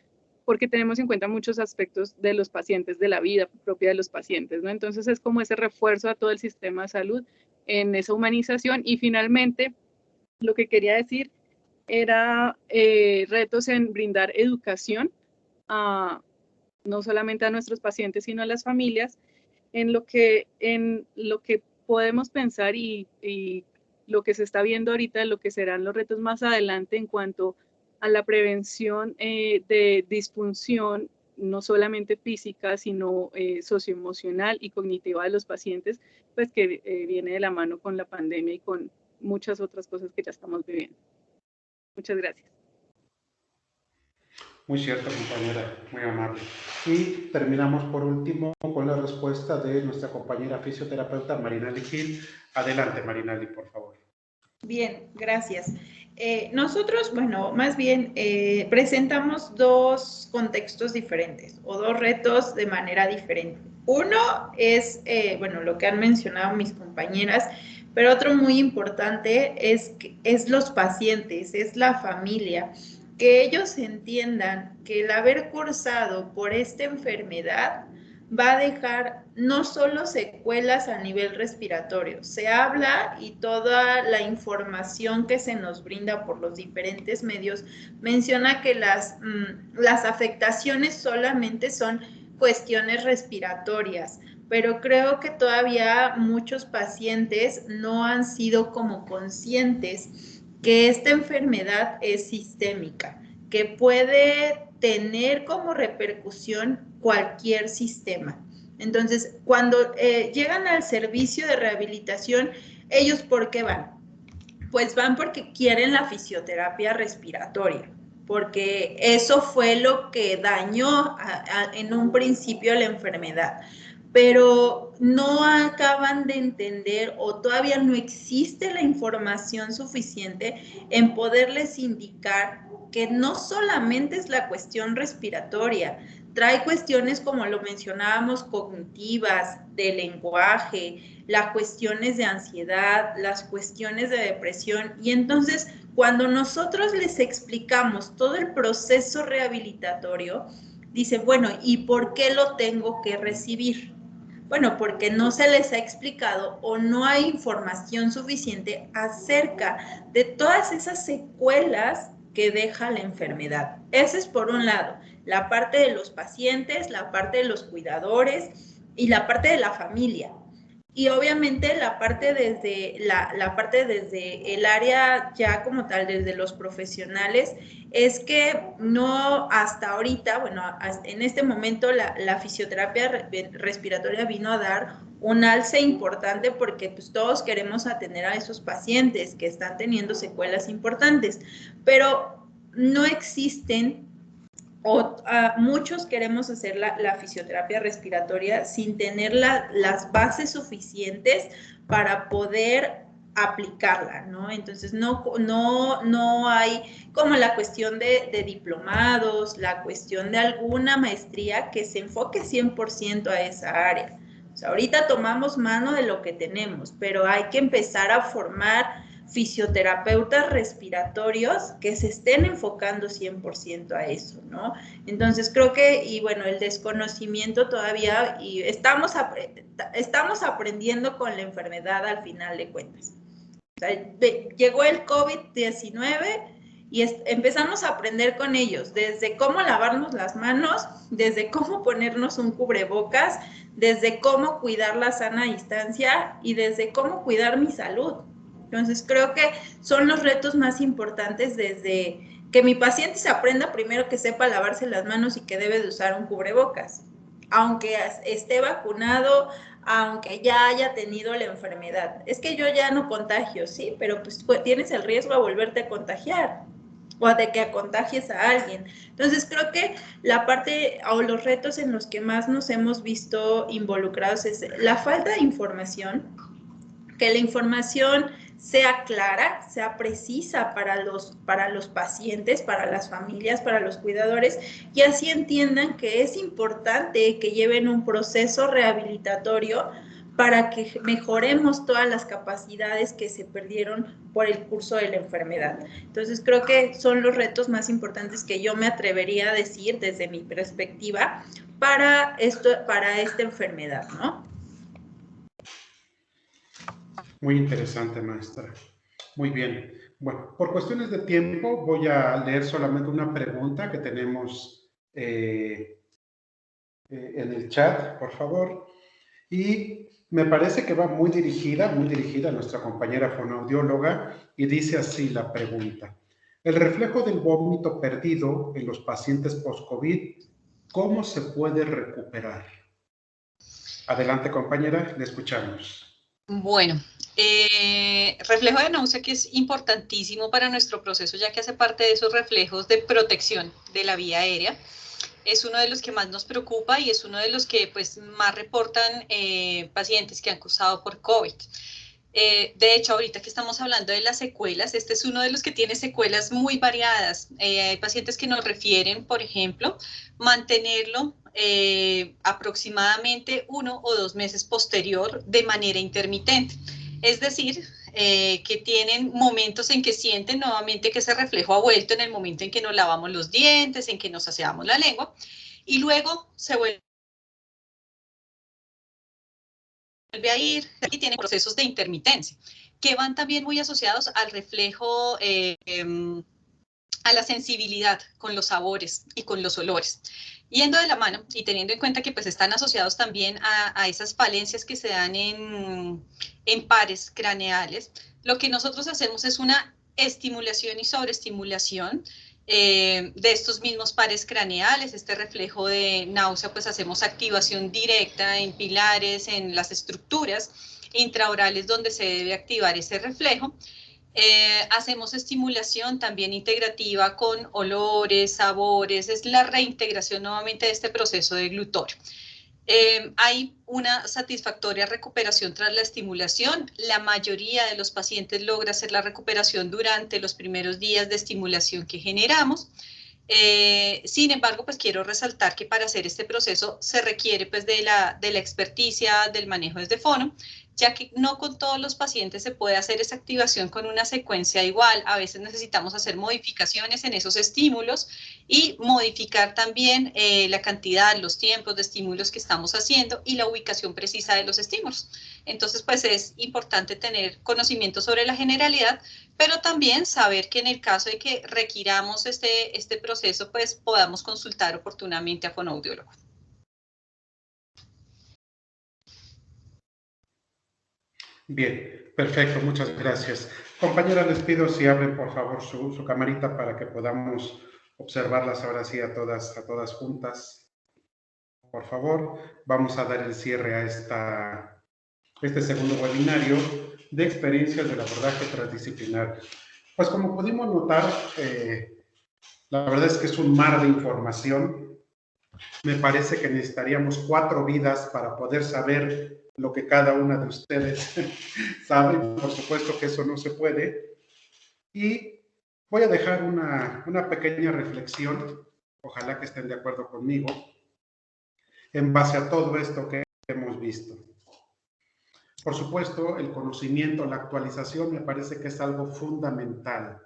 porque tenemos en cuenta muchos aspectos de los pacientes, de la vida propia de los pacientes, ¿no? Entonces es como ese refuerzo a todo el sistema de salud en esa humanización. Y finalmente, lo que quería decir era retos en brindar educación no solamente a nuestros pacientes, sino a las familias, en lo que podemos pensar y lo que se está viendo ahorita, lo que serán los retos más adelante en cuanto a la prevención de disfunción, no solamente física, sino socioemocional y cognitiva de los pacientes, pues que viene de la mano con la pandemia y con muchas otras cosas que ya estamos viviendo. Muchas gracias.
Muy cierto, compañera, muy amable. Y terminamos por último con la respuesta de nuestra compañera fisioterapeuta Marinali Gil. Adelante, Marinali, por favor.
Bien, gracias. Nosotros, bueno, más bien presentamos 2 contextos diferentes o 2 retos de manera diferente. Uno es, bueno, lo que han mencionado mis compañeras, pero otro muy importante es los pacientes, es la familia, que ellos entiendan que el haber cursado por esta enfermedad va a dejar no solo secuelas a nivel respiratorio, se habla y toda la información que se nos brinda por los diferentes medios menciona que las afectaciones solamente son cuestiones respiratorias, pero creo que todavía muchos pacientes no han sido como conscientes que esta enfermedad es sistémica, que puede tener como repercusión cualquier sistema. Entonces, cuando llegan al servicio de rehabilitación, ¿ellos por qué van? Pues van porque quieren la fisioterapia respiratoria, porque eso fue lo que dañó en un principio la enfermedad, pero no acaban de entender o todavía no existe la información suficiente en poderles indicar que no solamente es la cuestión respiratoria, trae cuestiones como lo mencionábamos, cognitivas, de lenguaje, las cuestiones de ansiedad, las cuestiones de depresión. Y entonces, cuando nosotros les explicamos todo el proceso rehabilitatorio, dice, bueno, ¿y por qué lo tengo que recibir? Bueno, porque no se les ha explicado o no hay información suficiente acerca de todas esas secuelas que deja la enfermedad. Ese es por un lado, la parte de los pacientes, la parte de los cuidadores y la parte de la familia. Y obviamente la parte desde desde el área ya como tal, desde los profesionales, es que no hasta ahorita, bueno, en este momento la fisioterapia respiratoria vino a dar un alce importante porque pues todos queremos atender a esos pacientes que están teniendo secuelas importantes, pero no existen muchos queremos hacer la fisioterapia respiratoria sin tener las bases suficientes para poder aplicarla, ¿no? Entonces, no hay como la cuestión de diplomados, la cuestión de alguna maestría que se enfoque 100% a esa área. O sea, ahorita tomamos mano de lo que tenemos, pero hay que empezar a formar fisioterapeutas respiratorios que se estén enfocando 100% a eso, ¿no? Entonces creo que, y bueno, el desconocimiento todavía, y estamos aprendiendo con la enfermedad al final de cuentas. O sea, llegó el COVID-19 y empezamos a aprender con ellos, desde cómo lavarnos las manos, desde cómo ponernos un cubrebocas, desde cómo cuidar la sana distancia y desde cómo cuidar mi salud. Entonces, creo que son los retos más importantes desde que mi paciente se aprenda primero que sepa lavarse las manos y que debe de usar un cubrebocas, aunque esté vacunado, aunque ya haya tenido la enfermedad. Es que yo ya no contagio, sí, pero pues tienes el riesgo a volverte a contagiar o de que contagies a alguien. Entonces, creo que la parte o los retos en los que más nos hemos visto involucrados es la falta de información, que la información sea clara, sea precisa para los pacientes, para las familias, para los cuidadores, y así entiendan que es importante que lleven un proceso rehabilitatorio para que mejoremos todas las capacidades que se perdieron por el curso de la enfermedad. Entonces, creo que son los retos más importantes que yo me atrevería a decir desde mi perspectiva para esta enfermedad, ¿no?
Muy interesante, maestra. Muy bien. Bueno, por cuestiones de tiempo voy a leer solamente una pregunta que tenemos en el chat, por favor. Y me parece que va muy dirigida a nuestra compañera fonoaudióloga, y dice así la pregunta. El reflejo del vómito perdido en los pacientes post-COVID, ¿cómo se puede recuperar? Adelante, compañera, le escuchamos.
Bueno, reflejo de náusea que es importantísimo para nuestro proceso, ya que hace parte de esos reflejos de protección de la vía aérea. Es uno de los que más nos preocupa y es uno de los que pues, más reportan pacientes que han cursado por COVID. De hecho, ahorita que estamos hablando de las secuelas, este es uno de los que tiene secuelas muy variadas. Hay pacientes que nos refieren, por ejemplo, mantenerlo aproximadamente 1 o 2 meses posterior de manera intermitente. Es decir, que tienen momentos en que sienten nuevamente que ese reflejo ha vuelto en el momento en que nos lavamos los dientes, en que nos aseamos la lengua, y luego se vuelve a ir y tiene procesos de intermitencia, que van también muy asociados al reflejo, a la sensibilidad con los sabores y con los olores. Yendo de la mano y teniendo en cuenta que pues están asociados también a esas falencias que se dan en pares craneales, lo que nosotros hacemos es una estimulación y sobreestimulación de estos mismos pares craneales. Este reflejo de náusea, pues hacemos activación directa en pilares, en las estructuras intraorales donde se debe activar ese reflejo. Hacemos estimulación también integrativa con olores, sabores, es la reintegración nuevamente de este proceso de glutorio. Hay una satisfactoria recuperación tras la estimulación. La mayoría de los pacientes logra hacer la recuperación durante los primeros días de estimulación que generamos. Sin embargo, pues quiero resaltar que para hacer este proceso se requiere pues de la experticia del manejo desde fono, ya que no con todos los pacientes se puede hacer esa activación con una secuencia igual. A veces necesitamos hacer modificaciones en esos estímulos y modificar también la cantidad, los tiempos de estímulos que estamos haciendo y la ubicación precisa de los estímulos. Entonces, pues es importante tener conocimiento sobre la generalidad, pero también saber que en el caso de que requiramos este proceso, pues podamos consultar oportunamente a fonoaudiólogo.
Bien, perfecto, muchas gracias. Compañeras, les pido si abren por favor su camarita para que podamos observarlas ahora sí a todas juntas. Por favor, vamos a dar el cierre a este segundo webinario de experiencias del abordaje transdisciplinar. Pues como pudimos notar, la verdad es que es un mar de información. Me parece que necesitaríamos 4 vidas para poder saber lo que cada una de ustedes sabe. Por supuesto que eso no se puede. Y voy a dejar una pequeña reflexión, ojalá que estén de acuerdo conmigo, en base a todo esto que hemos visto. Por supuesto, el conocimiento, la actualización me parece que es algo fundamental,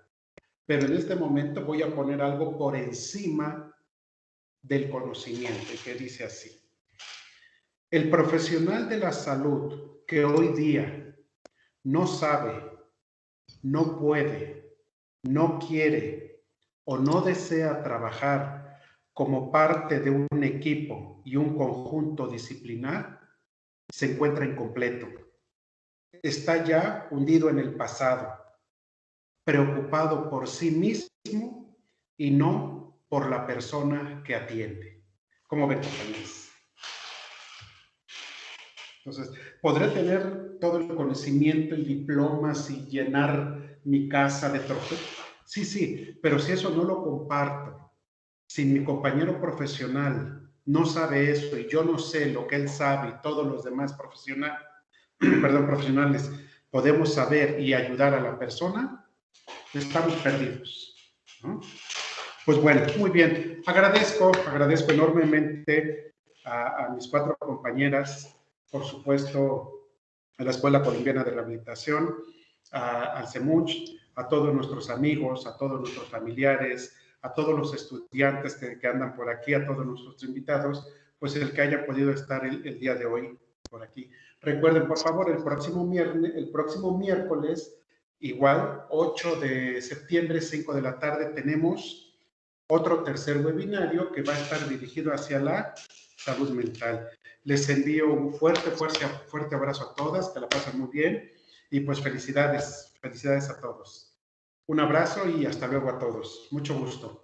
pero en este momento voy a poner algo por encima del conocimiento, que dice así. El profesional de la salud que hoy día no sabe, no puede, no quiere o no desea trabajar como parte de un equipo y un conjunto disciplinar, se encuentra incompleto. Está ya hundido en el pasado, preocupado por sí mismo y no por la persona que atiende. ¿Cómo ven, compañeros? Entonces, podré tener todo el conocimiento y diplomas y llenar mi casa de trofeos. Sí, sí, pero si eso no lo comparto, si mi compañero profesional no sabe eso y yo no sé lo que él sabe y todos los demás profesionales podemos saber y ayudar a la persona, estamos perdidos, ¿no? Pues bueno, muy bien. Agradezco enormemente a mis 4 compañeras, por supuesto, a la Escuela Colombiana de Rehabilitación, al CEMUCH, a todos nuestros amigos, a todos nuestros familiares, a todos los estudiantes que andan por aquí, a todos nuestros invitados, pues el que haya podido estar el día de hoy por aquí. Recuerden, por favor, el próximo miércoles, igual, 8 de septiembre, 5 de la tarde, tenemos otro tercer webinario que va a estar dirigido hacia la salud mental. Les envío un fuerte abrazo a todas, que la pasen muy bien y pues felicidades a todos. Un abrazo y hasta luego a todos. Mucho gusto.